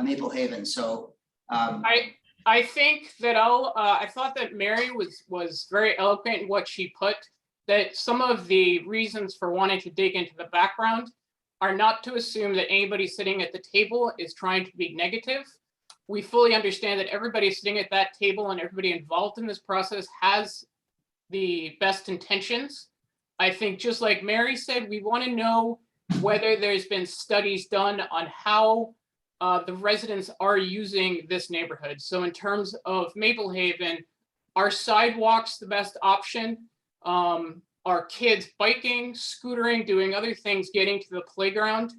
Maple Haven. So I think that I thought that Mary was very eloquent in what she put, that some of the reasons for wanting to dig into the background are not to assume that anybody sitting at the table is trying to be negative. We fully understand that everybody sitting at that table and everybody involved in this process has the best intentions. I think just like Mary said, we want to know whether there's been studies done on how the residents are using this neighborhood. So in terms of Maple Haven, are sidewalks the best option? Are kids biking, scootering, doing other things, getting to the playground?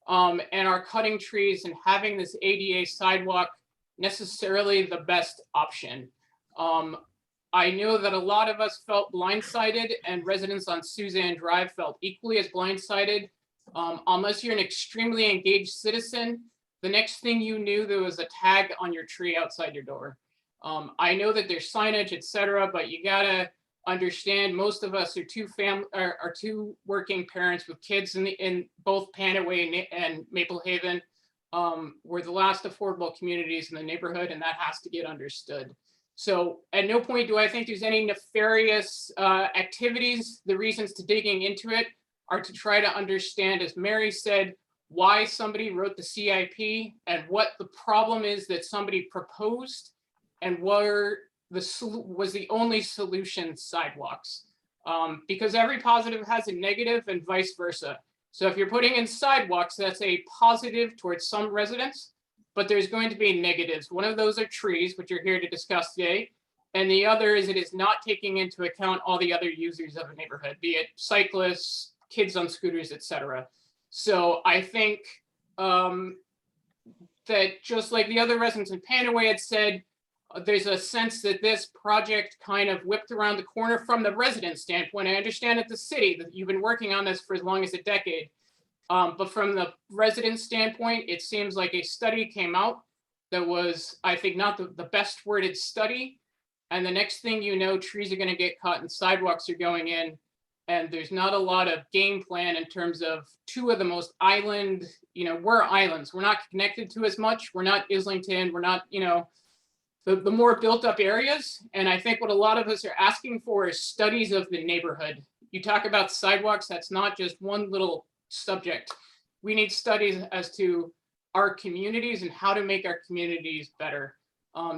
And are cutting trees and having this ADA sidewalk necessarily the best option? I know that a lot of us felt blindsided, and residents on Suzanne Drive felt equally as blindsided. Unless you're an extremely engaged citizen, the next thing you knew, there was a tag on your tree outside your door. I know that there's signage, etc., but you gotta understand most of us are two working parents with kids in both Panaway and Maple Haven. We're the last affordable communities in the neighborhood, and that has to get understood. So at no point do I think there's any nefarious activities. The reasons to digging into it are to try to understand, as Mary said, why somebody wrote the CIP and what the problem is that somebody proposed, and where was the only solution sidewalks. Because every positive has a negative and vice versa. So if you're putting in sidewalks, that's a positive towards some residents, but there's going to be negatives. One of those are trees, which you're here to discuss today. And the other is it is not taking into account all the other users of a neighborhood, be it cyclists, kids on scooters, etc. So I think that just like the other residents in Panaway had said, there's a sense that this project kind of whipped around the corner from the resident standpoint. I understand at the city that you've been working on this for as long as a decade. But from the resident standpoint, it seems like a study came out that was, I think, not the best worded study. And the next thing you know, trees are going to get cut and sidewalks are going in. And there's not a lot of game plan in terms of two of the most island, we're islands. We're not connected to as much. We're not Islington. We're not, the more built up areas. And I think what a lot of us are asking for is studies of the neighborhood. You talk about sidewalks, that's not just one little subject. We need studies as to our communities and how to make our communities better.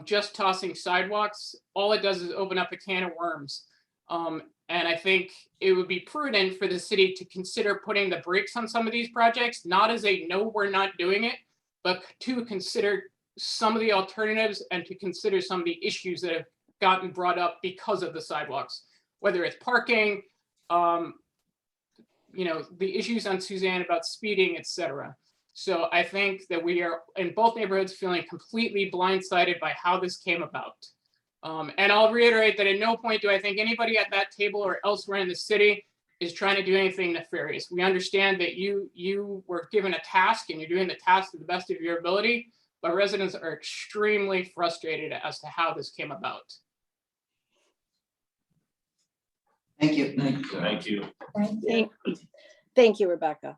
just tossing sidewalks, all it does is open up a can of worms. And I think it would be prudent for the city to consider putting the brakes on some of these projects, not as a no, we're not doing it, but to consider some of the alternatives and to consider some of the issues that have gotten brought up because of the sidewalks, whether it's parking, the issues on Suzanne about speeding, et cetera. So I think that we are in both neighborhoods feeling completely blindsided by how this came about. And I'll reiterate that at no point do I think anybody at that table or elsewhere in the city is trying to do anything nefarious. We understand that you were given a task and you're doing the task to the best of your ability, but residents are extremely frustrated as to how this came about. Thank you. Thank you. Thank you. Thank you. Thank you, Rebecca.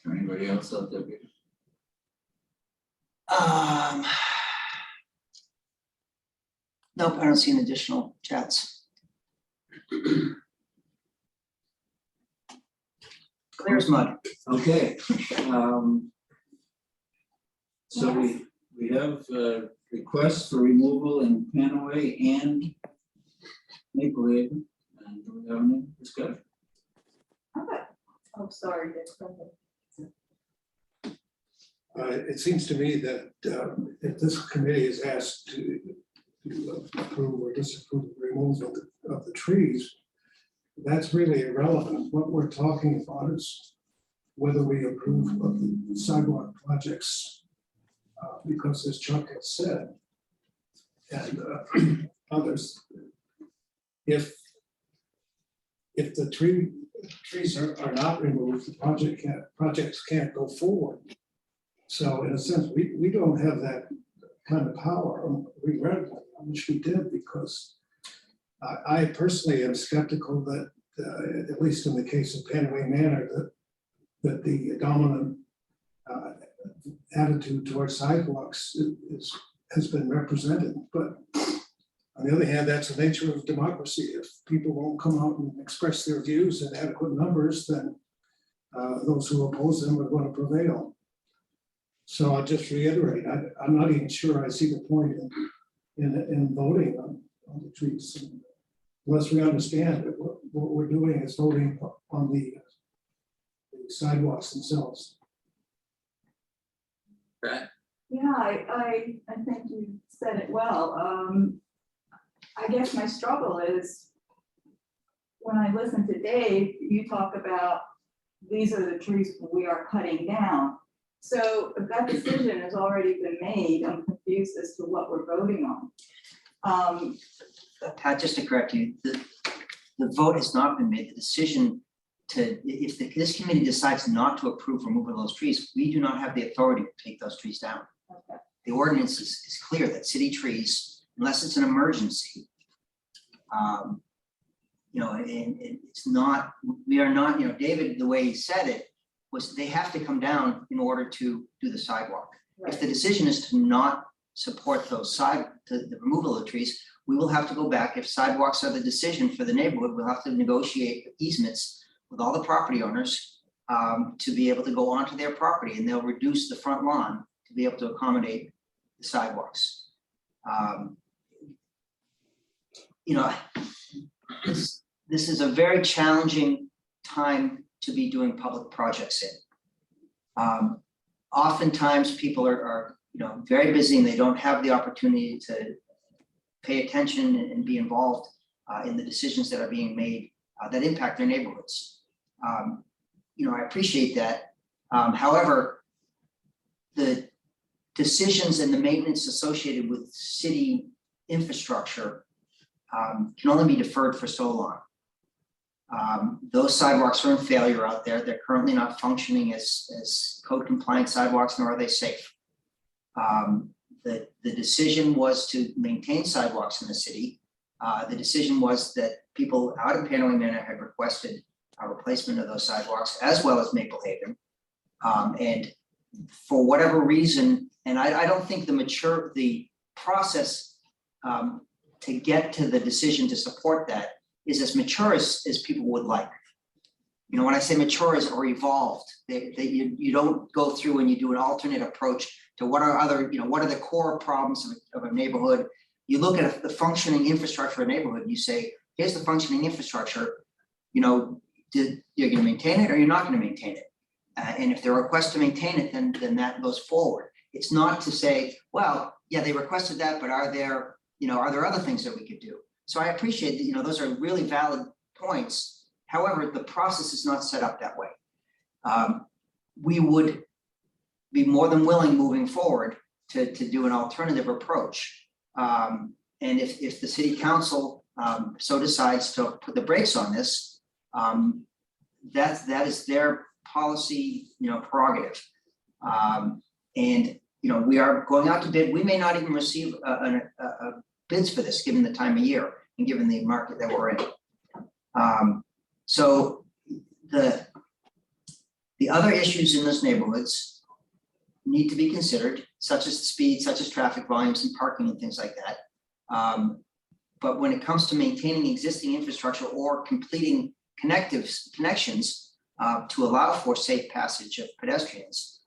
Anybody else out there? Nope, I don't see any additional chats. Clear as mud. Okay. So we have requests for removal in Panaway and Maple Haven. And do we have any discussion? Oh, sorry. Dick, go ahead. It seems to me that if this committee is asked to approve or disapprove the removal of the trees, that's really irrelevant. What we're talking about is whether we approve of the sidewalk projects, because as Chuck has said, and others, if the trees are not removed, the projects can't go forward. So in a sense, we don't have that kind of power. Regrettably, I wish we did, because I personally am skeptical that, at least in the case of Panaway Manor, that the dominant attitude towards sidewalks has been represented. But on the other hand, that's the nature of democracy. If people won't come out and express their views in adequate numbers, then those who oppose them are going to prevail. So I'll just reiterate, I'm not even sure I see the point in voting on the trees, unless we understand that what we're doing is voting on the sidewalks themselves. Pat? Yeah, I think you said it well. I guess my struggle is when I listen to Dave, you talk about these are the trees we are cutting down. So if that decision has already been made, I'm confused as to what we're voting on. Pat, just to correct you, the vote has not been made. The decision if this committee decides not to approve removal of those trees, we do not have the authority to take those trees down. Okay. The ordinance is clear that city trees, unless it's an emergency, and it's not, we are not, David, the way he said it, was they have to come down in order to do the sidewalk. If the decision is to not support those the removal of the trees, we will have to go back. If sidewalks are the decision for the neighborhood, we'll have to negotiate easements with all the property owners to be able to go onto their property, and they'll reduce the front lawn to be able to accommodate the sidewalks. This is a very challenging time to be doing public projects in. Oftentimes people are very busy and they don't have the opportunity to pay attention and be involved in the decisions that are being made that impact their neighborhoods. I appreciate that. However, the decisions and the maintenance associated with city infrastructure can only be deferred for so long. Those sidewalks are in failure out there. They're currently not functioning as code compliant sidewalks, nor are they safe. The decision was to maintain sidewalks in the city. The decision was that people out in Panaway Manor had requested a replacement of those sidewalks, as well as Maple Haven. And for whatever reason, and I don't think the process to get to the decision to support that is as mature as people would like. you know, when I say matures or evolved, that you don't go through and you do an alternate approach to what are other, you know, what are the core problems of a neighborhood. You look at the functioning infrastructure of a neighborhood and you say, here's the functioning infrastructure, you know, you're gonna maintain it or you're not gonna maintain it. And if there are requests to maintain it, then that goes forward. It's not to say, well, yeah, they requested that, but are there other things that we could do? So I appreciate that, you know, those are really valid points. However, the process is not set up that way. We would be more than willing moving forward to do an alternative approach. And if the city council so decides to put the brakes on this, that is their policy, you know, prerogative. And, you know, we are going out to bid. We may not even receive bids for this, given the time of year and given the market that we're in. So the other issues in those neighborhoods need to be considered, such as speed, such as traffic volumes and parking and things like that. But when it comes to maintaining existing infrastructure or completing connections to allow for safe passage of pedestrians,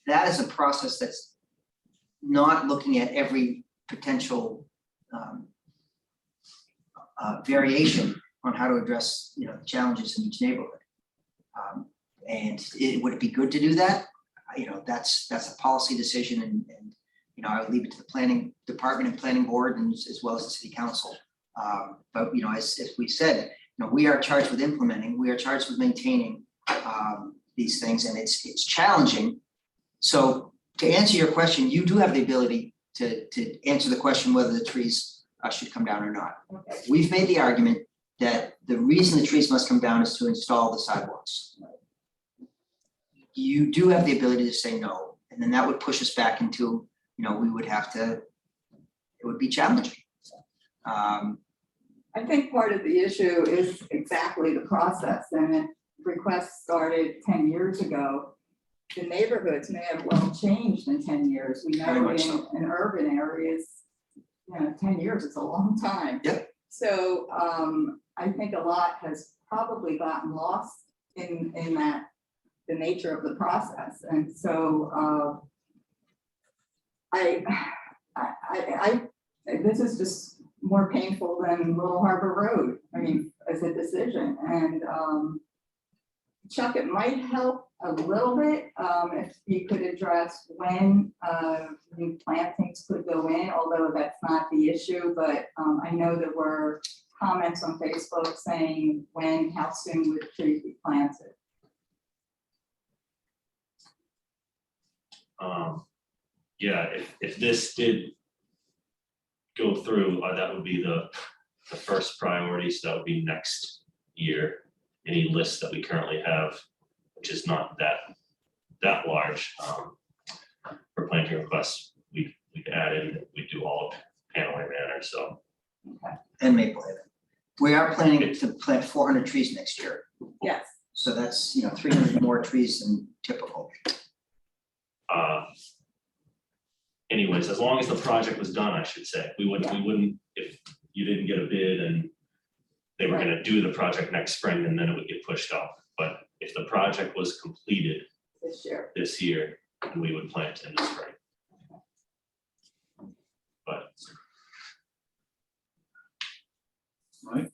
that is a process that's not looking at every potential variation on how to address, you know, the challenges in each neighborhood. And would it be good to do that? You know, that's a policy decision, and you know, I would leave it to the planning department and planning board, and as well as the city council. But you know, as we said, you know, we are charged with implementing, we are charged with maintaining these things, and it's challenging. So to answer your question, you do have the ability to answer the question whether the trees should come down or not. Okay. We've made the argument that the reason the trees must come down is to install the sidewalks. You do have the ability to say no, and then that would push us back into, you know, we would have to, it would be challenging. I think part of the issue is exactly the process, and if requests started 10 years ago, the neighborhoods may have well changed in 10 years. We Very know much so. in urban areas, you know, 10 years is a long time. Yep. So I think a lot has probably gotten lost in that, the nature of the process. And so this is just more painful than Little Harbor Road, I mean, as a decision. And Chuck, it might help a little bit if you could address when new plantings could go in, although that's not the issue. But I know there were comments on Facebook saying when, how soon would trees be planted? Yeah, if this did go through, that would be the first priority, so that would be next year. Any list that we currently have, which is not that large, for planting requests, we'd add in, we do all of Panaway Manor, so. And Maple Haven. We are planning to plant 400 trees next year. Yes. So that's, you know, 300 more trees than typical. Anyways, as long as the project was done, I should say, we wouldn't, if you didn't get a bid and they were gonna do the project next spring, and then it would get pushed off. But if the project was completed this year, we would plant in the spring. But Right,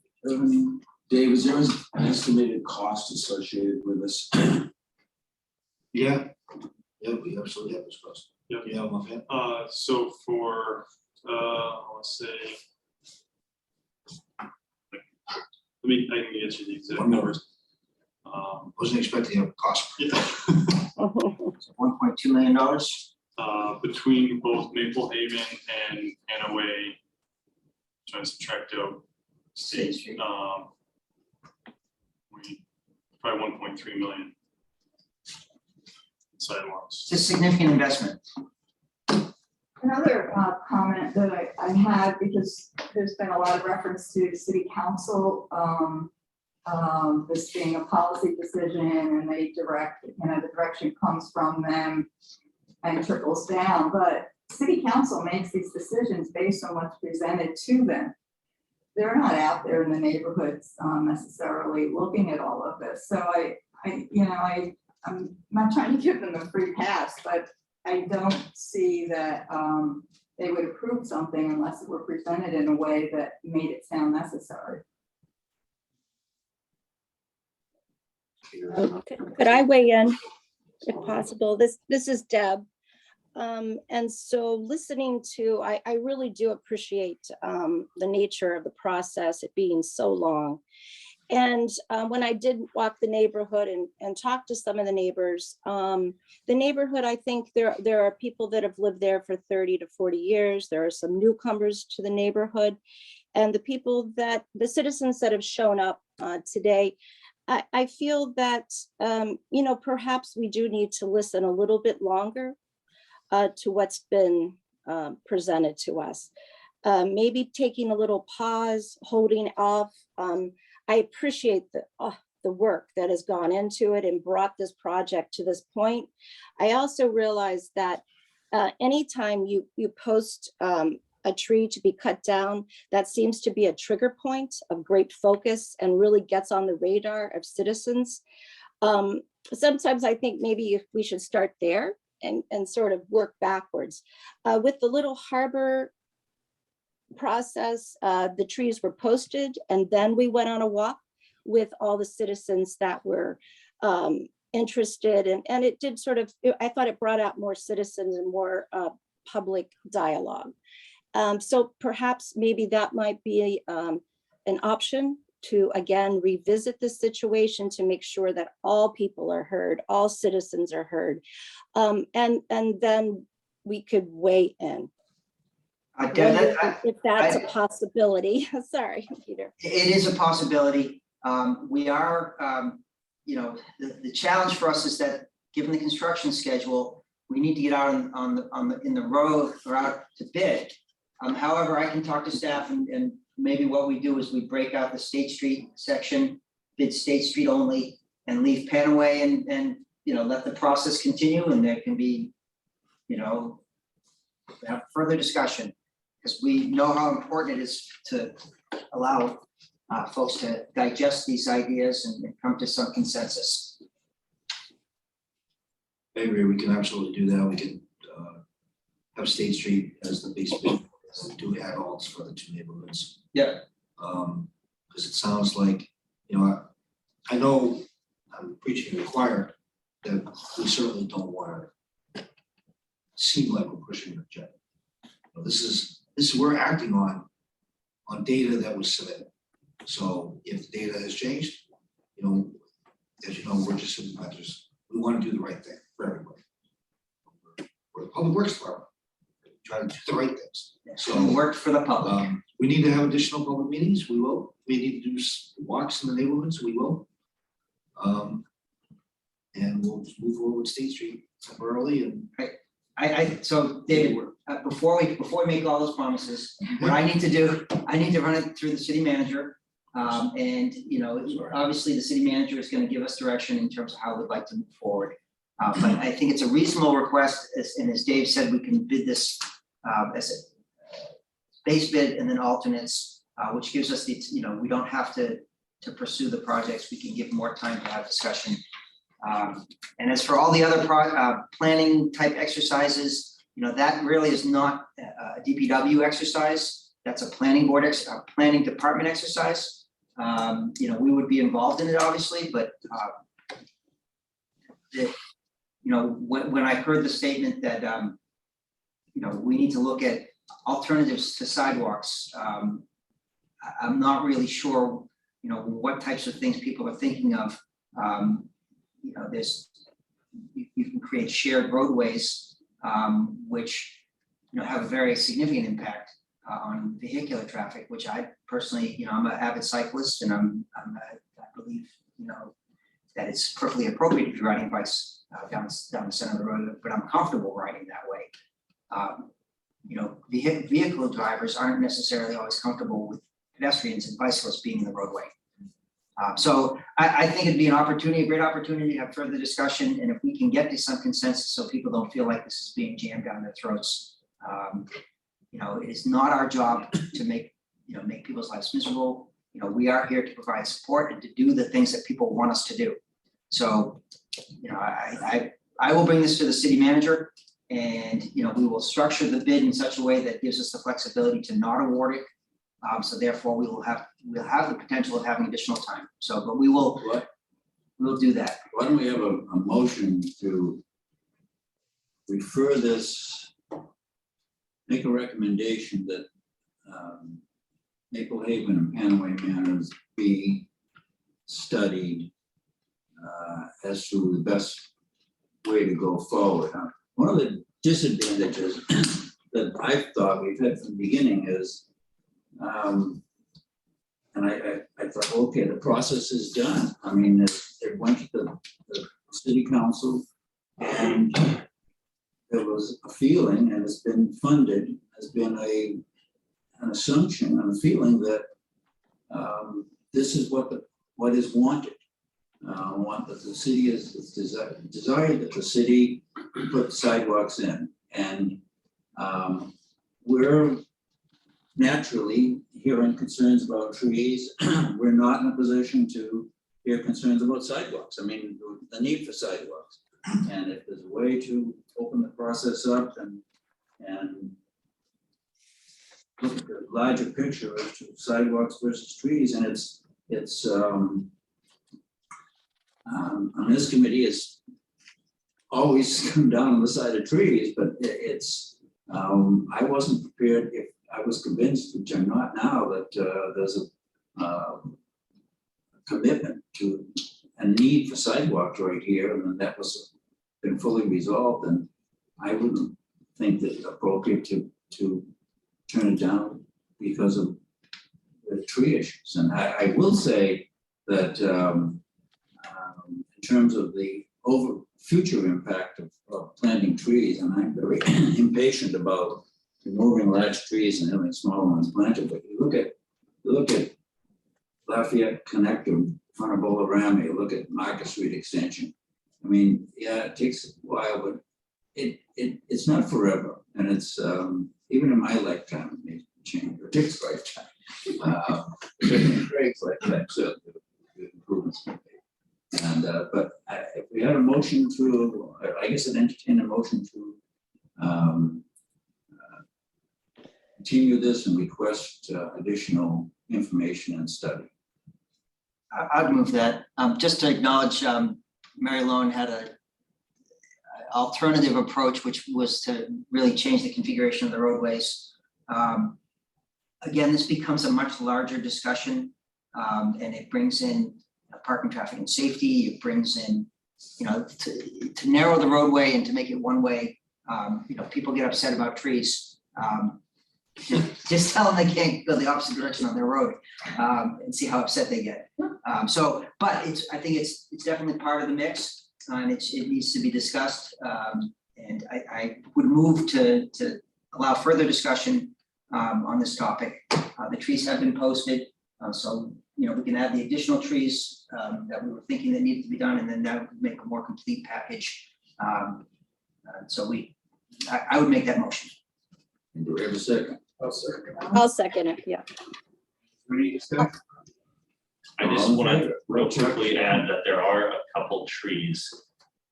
Dave, is there an estimated cost associated with this? Yeah, we absolutely have this cost. Yep. Yeah, okay. So for, let's say. I can get you the exact numbers. Wasn't expecting a cost. Yeah. $1.2 million. Between both Maple Haven and Panaway, trying to subtract out State Street, probably 1.3 million sidewalks. It's a significant investment. Another comment that I had, because there's been a lot of reference to city council, this being a policy decision, and they direct, you know, the direction comes from them and trickles down, but city council makes these decisions based on what's presented to them. they're not out there in the neighborhoods necessarily looking at all of this. So I'm not trying to give them a free pass, but I don't see that they would approve something unless it were presented in a way that made it sound necessary. Okay, could I weigh in if possible? This is Deb. And so listening to, I really do appreciate the nature of the process, it being so long. And when I did walk the neighborhood and talk to some of the neighbors, the neighborhood, I think there are people that have lived there for 30 to 40 years. There are some newcomers to the neighborhood. And the citizens that have shown up today, I feel that, perhaps we do need to listen a little bit longer to what's been presented to us. Maybe taking a little pause, holding off. I appreciate the work that has gone into it and brought this project to this point. I also realize that anytime you post a tree to be cut down, that seems to be a trigger point of great focus and really gets on the radar of citizens. Sometimes I think maybe if we should start there and sort of work backwards. With the Little Harbor process, the trees were posted and then we went on a walk with all the citizens that were interested, and it did I thought it brought out more citizens and more public dialogue. So perhaps maybe that might be an option to again revisit the situation to make sure that all people are heard, all citizens are heard, and then we could weigh in. If that's a possibility. Sorry, Peter. It is a possibility. We are, the challenge for us is that given the construction schedule, we need to get out in the road or out to bid. However, I can talk to staff and maybe what we do is we break out the State Street section, bid State Street only, and leave Panaway and let the process continue, and there can be, have further discussion, because we know how important it is to allow folks to digest these ideas and come to some consensus. I agree, we can absolutely do that. We can have State Street as the base bid, do add-ons for the two neighborhoods. Yeah. Because it sounds like, I know I'm preaching to the choir that we certainly don't want to seem like we're pushing an agenda. This is we're acting on data that was submitted. So if the data has changed, as you know, we're just implementers. We want to do the right thing for everybody. We're the Public Works Department, try to do the right things. So work for the public. We need to have additional public meetings, we will. We need to do walks in the neighborhoods, we will. And we'll just move forward with State Street temporarily and So David, before we make all those promises, what I need to do, I need to run it through the city manager. And obviously the city manager is going to give us direction in terms of how we'd like to move forward. But I think it's a reasonable request, and as Dave said, we can bid this as a base bid and then alternates, which gives us we don't have to pursue the projects. We can give more time to have discussion. And as for all the other planning type exercises, that really is not a DPW exercise. That's a planning board, a planning department exercise. We would be involved in it, obviously, but when I heard the statement that we need to look at alternatives to sidewalks, I'm not really sure what types of things people are thinking of. You can create shared roadways, which have a very significant impact on vehicular traffic, which I personally, I'm an avid cyclist, and I believe that it's perfectly appropriate to be riding bikes down the center of the road, but I'm comfortable riding that way. Vehicle drivers aren't necessarily always comfortable with pedestrians and bicyclists being in the roadway. So I think it'd be a great opportunity to have further discussion, and if we can get to some consensus so people don't feel like this is being jammed down their throats. It is not our job to make make people's lives miserable. We are here to provide support and to do the things that people want us to do. So, I will bring this to the city manager, and, we will structure the bid in such a way that gives us the flexibility to not award it. So therefore, we'll have the potential of having additional time. So, but we'll do that. Why don't we have a motion to refer this, make a recommendation that Maple Haven and Panaway Manors be studied as to the best way to go forward. One of the disadvantages that I thought we've had from the beginning is, and I thought, okay, the process is done. I mean, it went to the city council, and there was a feeling, and it's been funded, has been an assumption and a feeling that this is what is wanted. Want that the city is desired that the city put sidewalks in, and we're naturally hearing concerns about trees. We're not in a position to hear concerns about sidewalks. I mean, the need for sidewalks, and if there's a way to open the process up and look at the larger picture as to sidewalks versus trees, and it's on this committee is always come down on the side of trees, but it's I wasn't prepared, if I was convinced, which I'm not now, that there's a commitment to a need for sidewalks right here, and that was been fully resolved, and I wouldn't think that it's appropriate to turn it down because of the tree issues. And I will say that in terms of the future impact of planting trees, and I'm very impatient about removing large trees and having smaller ones planted, but you look at Lafayette Connector in front of Bolorami, you look at Market Street Extension. I mean, yeah, it takes a while, but it's not forever, and it's even in my lifetime it may change, or Dick's lifetime. Craig's lifetime, so the improvements. And but if we had a motion to, I guess I'd entertain a motion to continue this and request additional information and study. I'd move that. Just to acknowledge, Mary Lone had a alternative approach, which was to really change the configuration of the roadways. Again, this becomes a much larger discussion, and it brings in parking, traffic, and safety. It brings in, to narrow the roadway and to make it one way. People get upset about trees. Just tell them they can't go the opposite direction on their road, and see how upset they get. But I think it's definitely part of the mix, and it needs to be discussed. And I would move to allow further discussion on this topic. The trees have been posted, so we can add the additional trees that we were thinking that needed to be done, and then that would make a more complete package. So I would make that motion. And do we have a second? I'll second it, yeah. I just want to real quickly add that there are a couple trees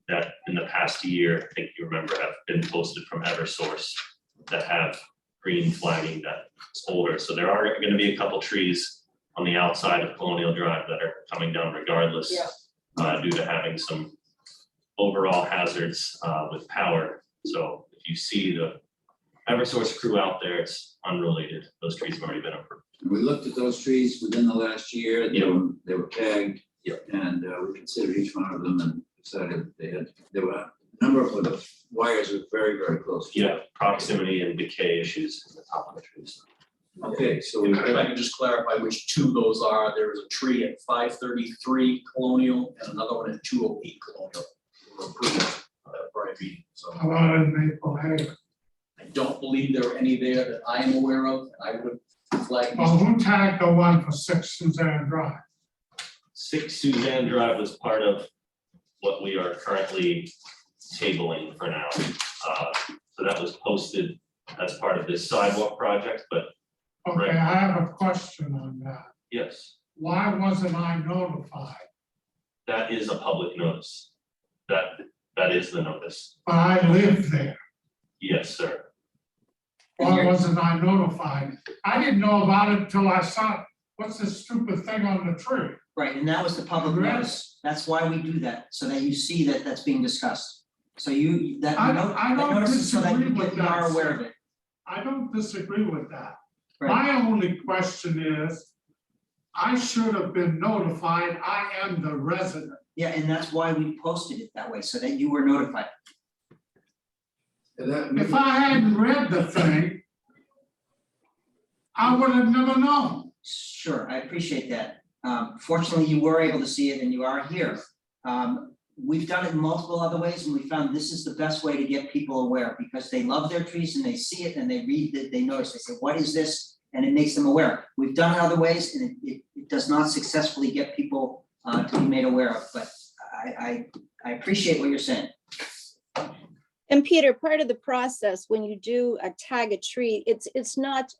that in the past year, I think you remember, have been posted from Eversource that have green flagging that's older. So there are going to be a couple trees on the outside of Colonial Drive that are coming down regardless, due to having some overall hazards with power. So if you see the Eversource crew out there, it's unrelated. Those trees have already been approved. We looked at those trees within the last year. They were tagged. And we considered each one of them and decided there were a number of the wires were very, very close. Yeah, proximity and decay issues in the top of the trees. Okay, so If I can just clarify which two those are, there is a tree at 533 Colonial and another one at 208 Colonial. Were approved prior meeting, so. How about in Maple Haven? I don't believe there are any there that I am aware of, and I would flag. Well, who tagged the one for 6 Suzanne Drive? 6 Suzanne Drive was part of what we are currently tabling for now. So that was posted as part of this sidewalk project, but Okay, I have a question on that. Yes, Why wasn't I notified? that is a public notice. That is the notice. But I live there. Yes, sir. Why wasn't I notified? I didn't know about it until I saw, what's this stupid thing on the tree? Right, and that was the public Right. notice. That's why we do that, so that you see that that's being discussed. So you, that I note, don't that notice is so that you disagree with you are that, aware sir. of it. I don't disagree with that. Right. My only question is, I should have been notified, I am the resident. Yeah, and that's why we posted it that way, so that you were notified. If I hadn't read the thing, I would have never known. Sure, I appreciate that. Fortunately, you were able to see it and you are here. We've done it in multiple other ways and we found this is the best way to get people aware because they love their trees and they see it and they read it, they notice, they say, what is this? And it makes them aware. We've done it other ways and it does not successfully get people to be made aware of, but I appreciate what you're saying. And Peter, part of the process, when you do tag a tree, it's not,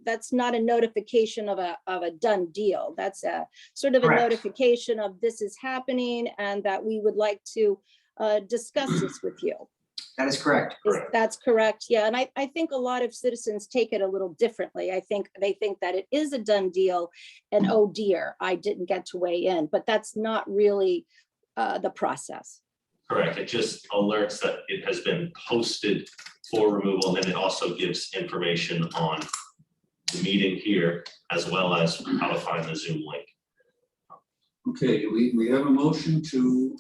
that's not a notification of a done deal. That's a sort of a Correct. notification of this is happening and that we would like to discuss this with you. That is correct. That's correct, yeah, and I think a lot of citizens take it a little differently. I think they think that it is a done deal and oh dear, I didn't get to weigh in, but that's not really the process. Correct. It just alerts that it has been posted for removal, and then it also gives information on the meeting here, as well as how to find the Zoom link. Okay, do we have a motion to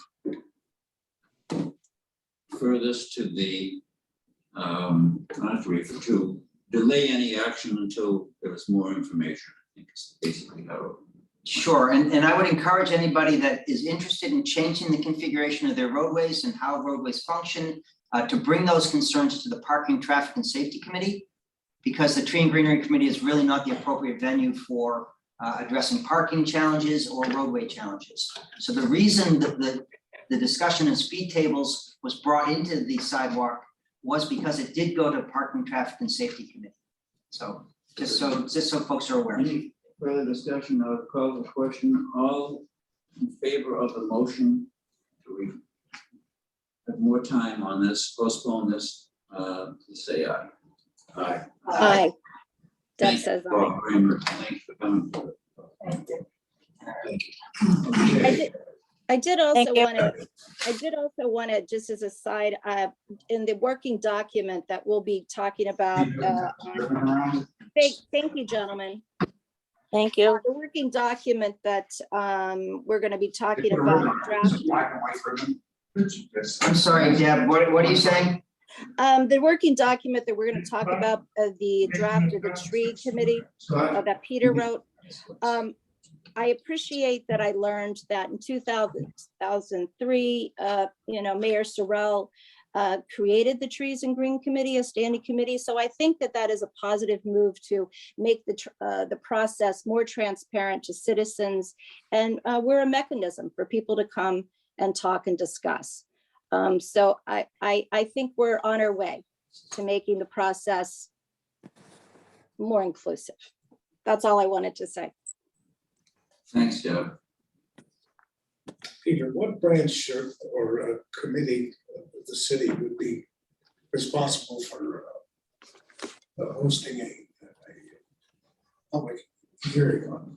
refer this to the, not to refer, to delay any action until there is more information, I think is basically how. Sure, and I would encourage anybody that is interested in changing the configuration of their roadways and how roadways function, to bring those concerns to the Parking, Traffic and Safety Committee, because the Tree and Greenery Committee is really not the appropriate venue for addressing parking challenges or roadway challenges. So the reason that the discussion and speed tables was brought into the sidewalk was because it did go to Parking, Traffic and Safety Committee. So just so folks are aware. Any further discussion? I'll call the question. All in favor of the motion to have more time on this, postpone this, say aye. Aye. Aye. Deb Thank says you, aye. Bob Kramer. Thanks for coming. Thank you. Okay. I did also Thank you. want to, just as a side, in the working document that we'll be talking about, thank you, gentlemen. Thank you. The working document that we're going to be talking about, draft, I'm sorry, Deb, what are you saying? the working document that we're going to talk about, the draft of the tree committee that Peter wrote. I appreciate that I learned that in 2003, Mayor Sorrell created the Trees and Green Committee, a standing committee. So I think that that is a positive move to make the process more transparent to citizens. And we're a mechanism for people to come and talk and discuss. So I think we're on our way to making the process more inclusive. That's all I wanted to say. Thanks, Deb. Peter, what branch or committee of the city would be responsible for hosting a public hearing on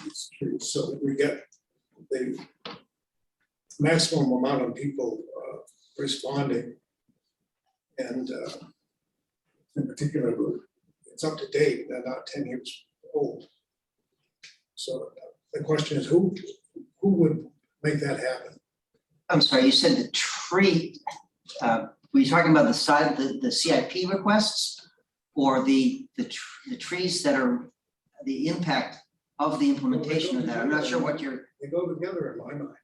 these trees, so that we get the maximum amount of people responding, and in particular, it's up to date, they're not 10 years old. So the question is, who would make that happen? I'm sorry, you said the tree, were you talking about the CIP requests? Or the trees that are the impact of the implementation of that? I'm not sure what you're. They go together in my mind.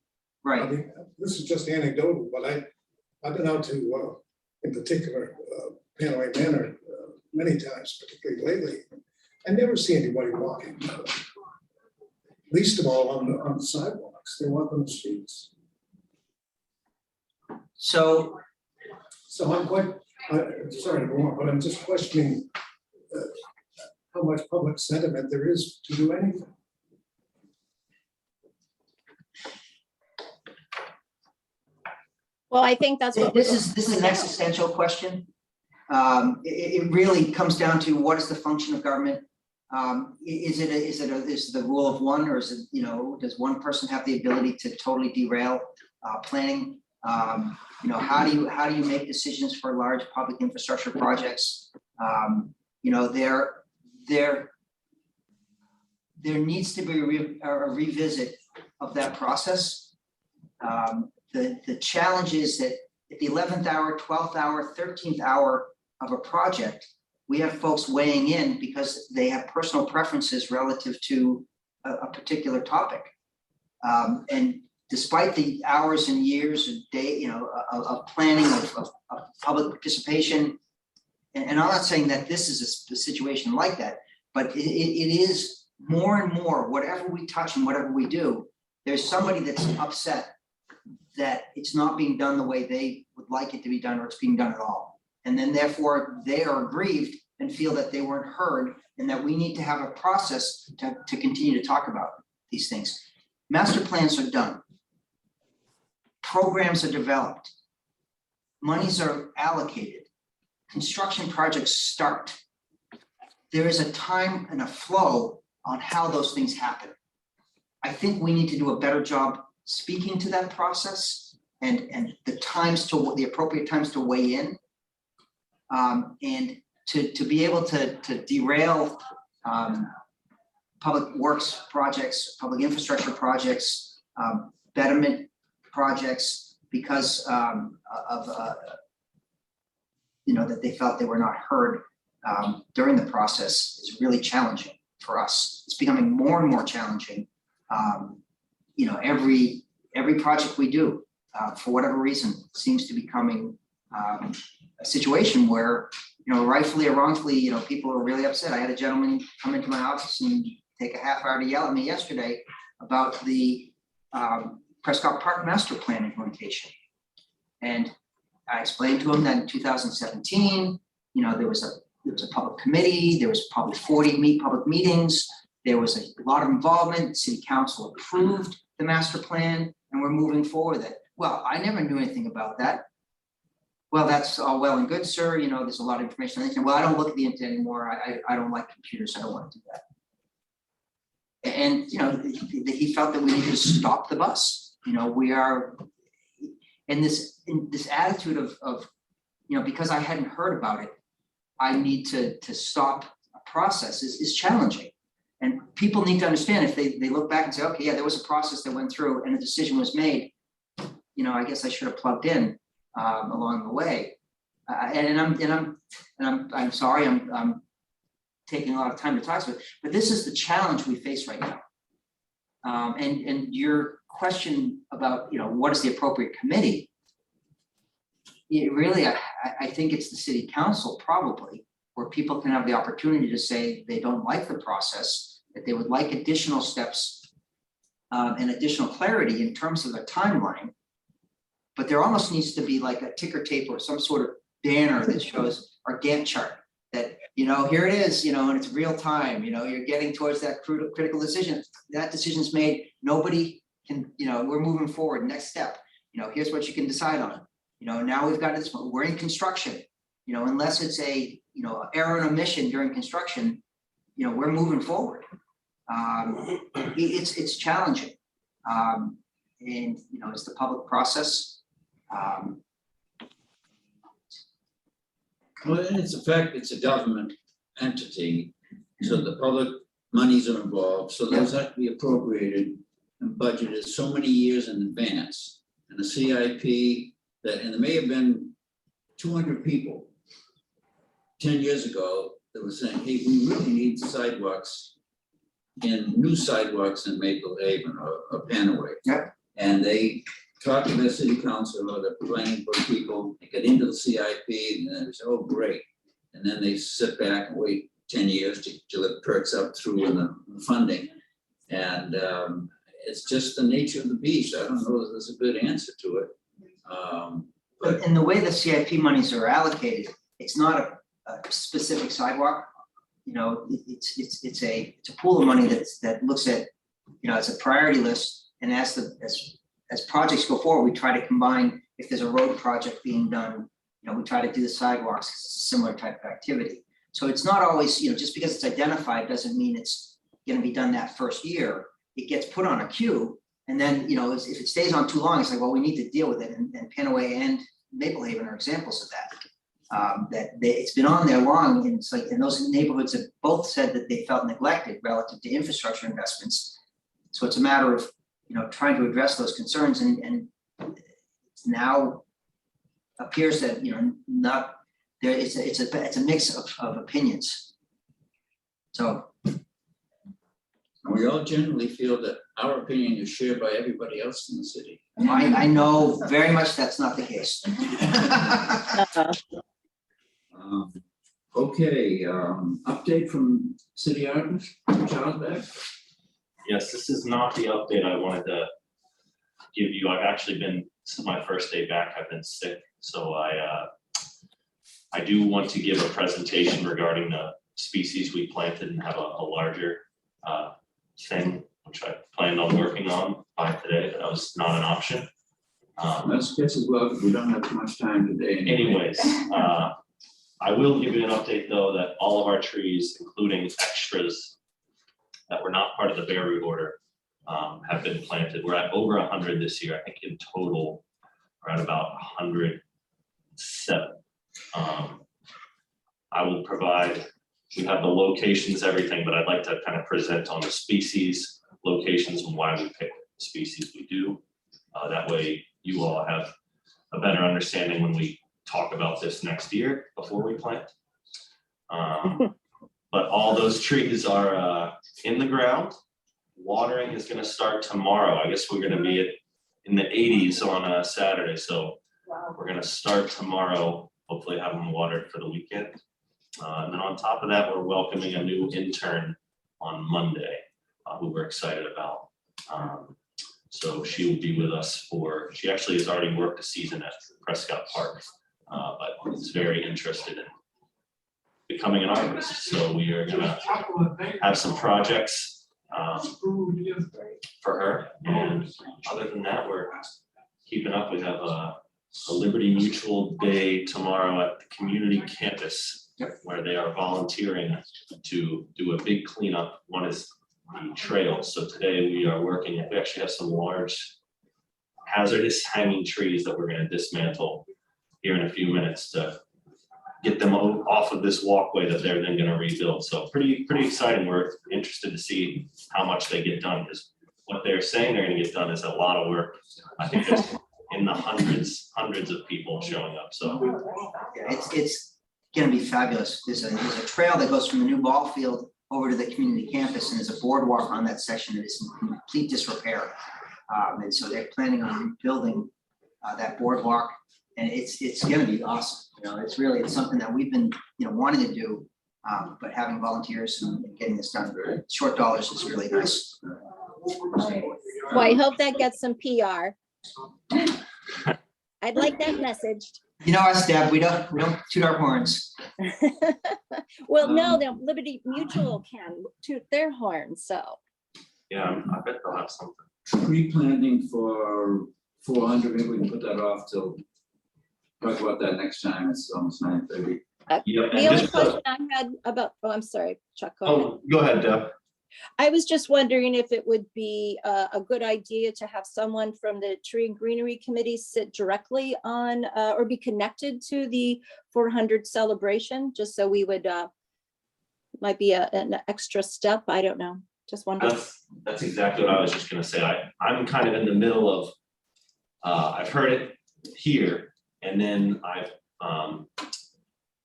Right. I mean, this is just anecdotal, but I've been out to, in particular, Panaway Manor many times, particularly lately. I never see anybody walking, least of all on the sidewalks. They walk on the streets. So I'm quite, sorry to go on, but I'm just questioning how much public sentiment there is to do anything. Well, I think that's what. This is an existential question. It really comes down to what is the function of government? Is the rule of one, or is it, you know, does one person have the ability to totally derail planning? You know, how do you make decisions for large public infrastructure projects? You know, there needs to be a revisit of that process. The challenge is that at the 11th hour, 12th hour, 13th hour of a project, we have folks weighing in because they have personal preferences relative to a particular topic. And despite the hours and years and day, you know, of planning, of public participation, and I'm not saying that this is a situation like that, but it is more and more, whatever we touch and whatever we do, there's somebody that's upset that it's not being done the way they would like it to be done, or it's being done at all. And then therefore they are aggrieved and feel that they weren't heard, and that we need to have a process to continue to talk about these things. Master plans are done. Programs are developed. Monies are allocated. Construction projects start. There is a time and a flow on how those things happen. I think we need to do a better job speaking to that process and the appropriate times to weigh in. And to be able to derail public works projects, public infrastructure projects, betterment projects because you know, that they felt they were not heard during the process is really challenging for us. It's becoming more and more challenging. You know, every project we do, for whatever reason, seems to be becoming a situation where, you know, rightfully or wrongfully, you know, people are really upset. I had a gentleman come into my office and take a half hour to yell at me yesterday about the Prescott Park Master Plan implementation. And I explained to him that in 2017, you know, there was a public committee, there was probably 40 public meetings, there was a lot of involvement, city council approved the master plan, and we're moving forward with it. Well, I never knew anything about that. Well, that's all well and good, sir. You know, there's a lot of information on the internet. Well, I don't look at the internet anymore. I don't like computers. I don't want to do that. And, you know, he felt that we needed to stop the bus. You know, we are in this attitude of, you know, because I hadn't heard about it, I need to stop a process is challenging. And people need to understand if they look back and say, okay, yeah, there was a process that went through and a decision was made. You know, I guess I should have plugged in along the way. I'm sorry, I'm taking a lot of time to talk to it, but this is the challenge we face right now. And your question about, you know, what is the appropriate committee? It really, I think it's the city council probably, where people can have the opportunity to say they don't like the process, that they would like additional steps and additional clarity in terms of the timeline. But there almost needs to be like a ticker tape or some sort of banner that shows our Gantt chart that, you know, here it is, you know, and it's real time, you know, you're getting towards that critical decision. That decision's made, nobody can, you know, we're moving forward, next step, you know, here's what you can decide on. You know, now we've got this, we're in construction, you know, unless it's a, you know, error and omission during construction, you know, we're moving forward. It's challenging. And, you know, it's the public process. Well, in its effect, it's a government entity, so the public monies are involved, so those have to be appropriated and budgeted so many years in advance. And the CIP that, and there may have been 200 people 10 years ago that were saying, hey, we really need sidewalks new sidewalks in Maple Haven or Panaway. Yep. And they talk to the city council or the planning board people, they get into the CIP, and then they say, oh, great. And then they sit back and wait 10 years till it perks up through in the funding. And it's just the nature of the beast. I don't know if there's a good answer to it. But And the way the CIP monies are allocated, it's not a specific sidewalk. you know, it's a pool of money that looks at, you know, it's a priority list. And as projects go forward, we try to combine, if there's a road project being done, you know, we try to do the sidewalks, 'cause it's a similar type of activity. So it's not always, you know, just because it's identified doesn't mean it's gonna be done that first year. It gets put on a queue, and then, you know, if it stays on too long, it's like, well, we need to deal with it, and Panaway and Maple Haven are examples of that. It's been on there long, and it's like, and those neighborhoods have both said that they felt neglected relative to infrastructure investments. So it's a matter of, you know, trying to address those concerns, and it's now appears that, you know, not there, it's a mix of opinions. So And we all generally feel that our opinion is shared by everybody else in the city. I know very much that's not the case. Okay, update from city architect, Charles Beck. Yes, this is not the update I wanted to give you. I've actually been, this is my first day back. I've been sick. So I do want to give a presentation regarding the species we planted and have a larger thing, which I planned on working on by today, but that was not an option. That's as well, because we don't have too much time today. Anyways, I will give you an update though, that all of our trees, including extras that were not part of the bare root order, have been planted. We're at over 100 this year. I think in total, we're at about 107. I will provide, we have the locations, everything, but I'd like to kind of present on the species, locations, and why we pick the species we do. That way you all have a better understanding when we talk about this next year before we plant. But all those trees are in the ground. Watering is gonna start tomorrow. I guess we're gonna be in the 80s on a Saturday, so we're gonna start tomorrow, hopefully have them watered for the weekend. And then on top of that, we're welcoming a new intern on Monday, who we're excited about. So she will be with us she actually has already worked a season at Prescott Park, but is very interested in becoming an artist. So we are gonna have some projects for her. And other than that, we're keeping up. We have a Liberty Mutual Day tomorrow at the community campus, where they are volunteering to do a big cleanup. One is the trails. So today we are working, we actually have some large hazardous hanging trees that we're going to dismantle here in a few minutes to get them off of this walkway that they're then going to rebuild. So pretty exciting. We're interested to see how much they get done, because what they're saying they're going to get done is a lot of work. I think there's in the hundreds of people showing up. So yeah, it's gonna be fabulous. There's a trail that goes from the new ball field over to the community campus, and there's a boardwalk on that section that is in complete disrepair. And so they're planning on building that boardwalk, and it's gonna be awesome. You know, it's something that we've been, you know, wanting to do, but having volunteers and getting this done for short dollars is really nice. Well, I hope that gets some PR. I'd like that messaged. You know us, Deb, we don't toot our horns. Well, no, the Liberty Mutual can toot their horn, so. yeah, I bet they'll have something. Tree planting for 400, maybe we can put that off till, talk about that next time. It's almost 9:30. Yeah, and The only just, question I had about, I'm sorry, Chuck, go ahead. oh, go ahead, Deb. I was just wondering if it would be a good idea to have someone from the Tree and Greenery Committee sit directly on or be connected to the 400 celebration, just so we would, might be an extra step. I don't know, just wondering. That's exactly what I was just gonna say. I'm kind of in the middle of, I've heard it here, and then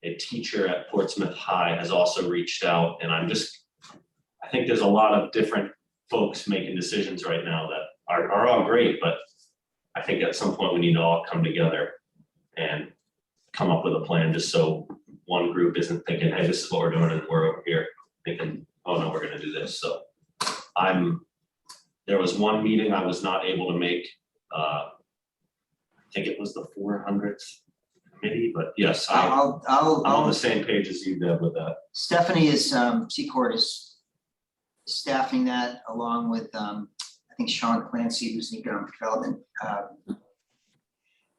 a teacher at Portsmouth High has also reached out, and I think there's a lot of different folks making decisions right now that are all great, but I think at some point we need to all come together and come up with a plan, just so one group isn't thinking, hey, this is what we're doing, and we're over here thinking, oh no, we're gonna do this. So there was one meeting I was not able to make. I think it was the 400th committee, but yes, I'm I'll on the same page as you, Deb, with that. Stephanie is, Secord is staffing that along with, I think Sean Clancy, who's the economic development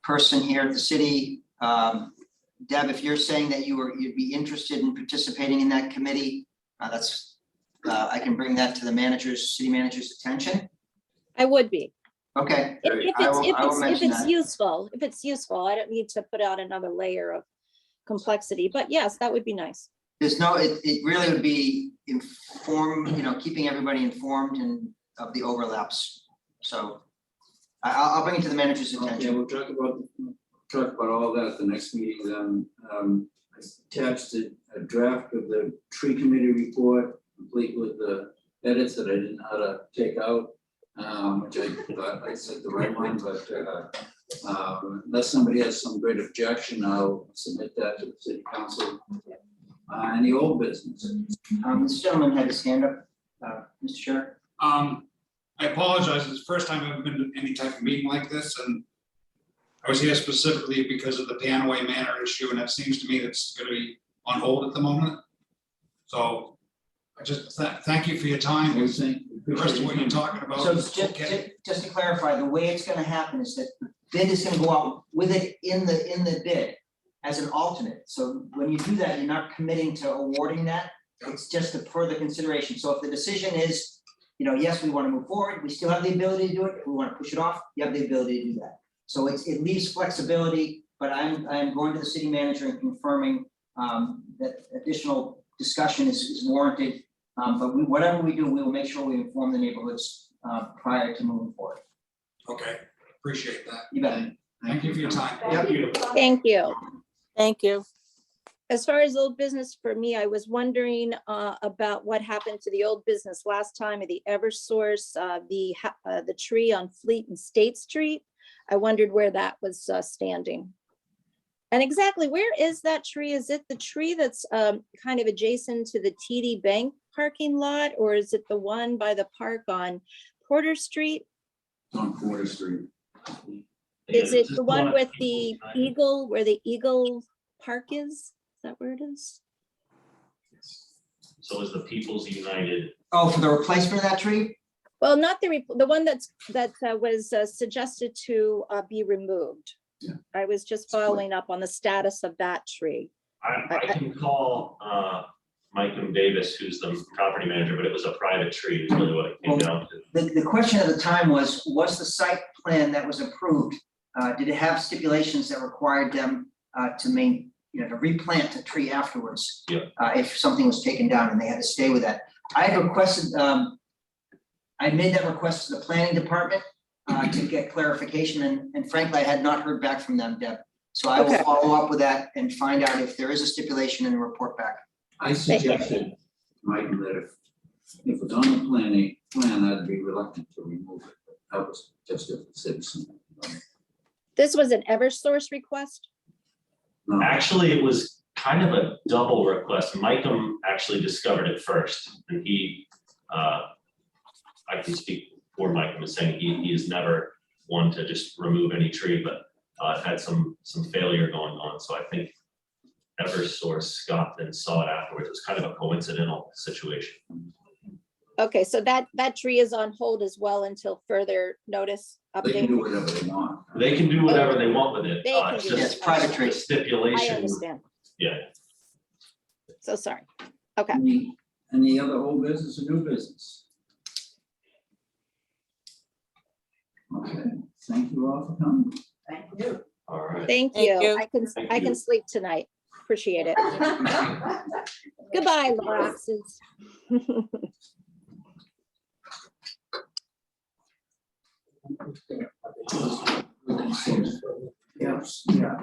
person here at the city. Deb, if you're saying that you'd be interested in participating in that committee, I can bring that to the city manager's attention. I would be. Okay. If I will mention it's that. useful, I don't need to put out another layer of complexity, but yes, that would be nice. There's no, it really would be keeping everybody informed and of the overlaps. So I'll bring it to the manager's Okay, attention. we'll talk about all that at the next meeting then. I attached a draft of the tree committee report, complete with the edits that I didn't know how to take out. Which I thought I said the right one, but unless somebody has some great objection, I'll submit that to the city council. Any old business? This gentleman had his hand up, Mr. Chair. I apologize, it's the first time I've been to any type of meeting like this, and I was here specifically because of the Panaway Manor issue, and it seems to me that's gonna be on hold at the moment. So I just thank you for your time, the rest of what you're talking about. So is okay. just to clarify, the way it's gonna happen is that the bid is gonna go out with it in the bid as an alternate. So when you do that, you're not committing to awarding that. It's just a further consideration. So if the decision is, yes, we want to move forward, we still have the ability to do it. If we want to push it off, you have the ability to do that. So it leaves flexibility, but I'm going to the city manager and confirming that additional discussion is warranted. But whatever we do, we will make sure we inform the neighborhoods prior to moving forward. Okay, appreciate that. You bet. Thank you for your time. Yep. Thank you. Thank you. As far as old business for me, I was wondering about what happened to the old business last time at the Eversource, the tree on Fleet and State Street. I wondered where that was standing. And exactly where is that tree? Is it the tree that's kind of adjacent to the TD Bank parking lot, or is it the one by the park on Porter Street? It's on Porter Street. Is it the one with the eagle, where the Eagle Park is? Is that where it is? So is the People's United, Oh, for the replacement of that tree? Well, not the one that was suggested to be removed. Yeah. I was just following up on the status of that tree. I can call Mike Davis, who's the property manager, but it was a private tree, is really what it came down to. The question at the time was the site plan that was approved, did it have stipulations that required them to replant a tree afterwards? Yeah. If something was taken down and they had to stay with that. I had requested, I made that request to the planning department to get clarification, and frankly, I had not heard back from them, Deb. So I will Okay. follow up with that and find out if there is a stipulation and report back. I suggested, Mike, that if it's on the plan, I'd be reluctant to remove it. But that was just a citizen. This was an Eversource request? No. Actually, it was kind of a double request. Mike actually discovered it first, and he, I can speak for Mike, was saying he is never one to just remove any tree, but had some failure going on. So I think Eversource Scott then saw it afterwards. It was kind of a coincidental situation. Okay, so that tree is on hold as well until further notice They can do update? whatever they want. They can do whatever they want with it. They can It's do just Yes, private tree. I stipulation. understand. Yeah. So sorry. Okay. Any other old business or new business? Okay, thank you all for coming. Thank you. All right. Thank Thank you. you. Thank I you. can sleep tonight. Appreciate it. Goodbye, Loraxes. Yes, yeah.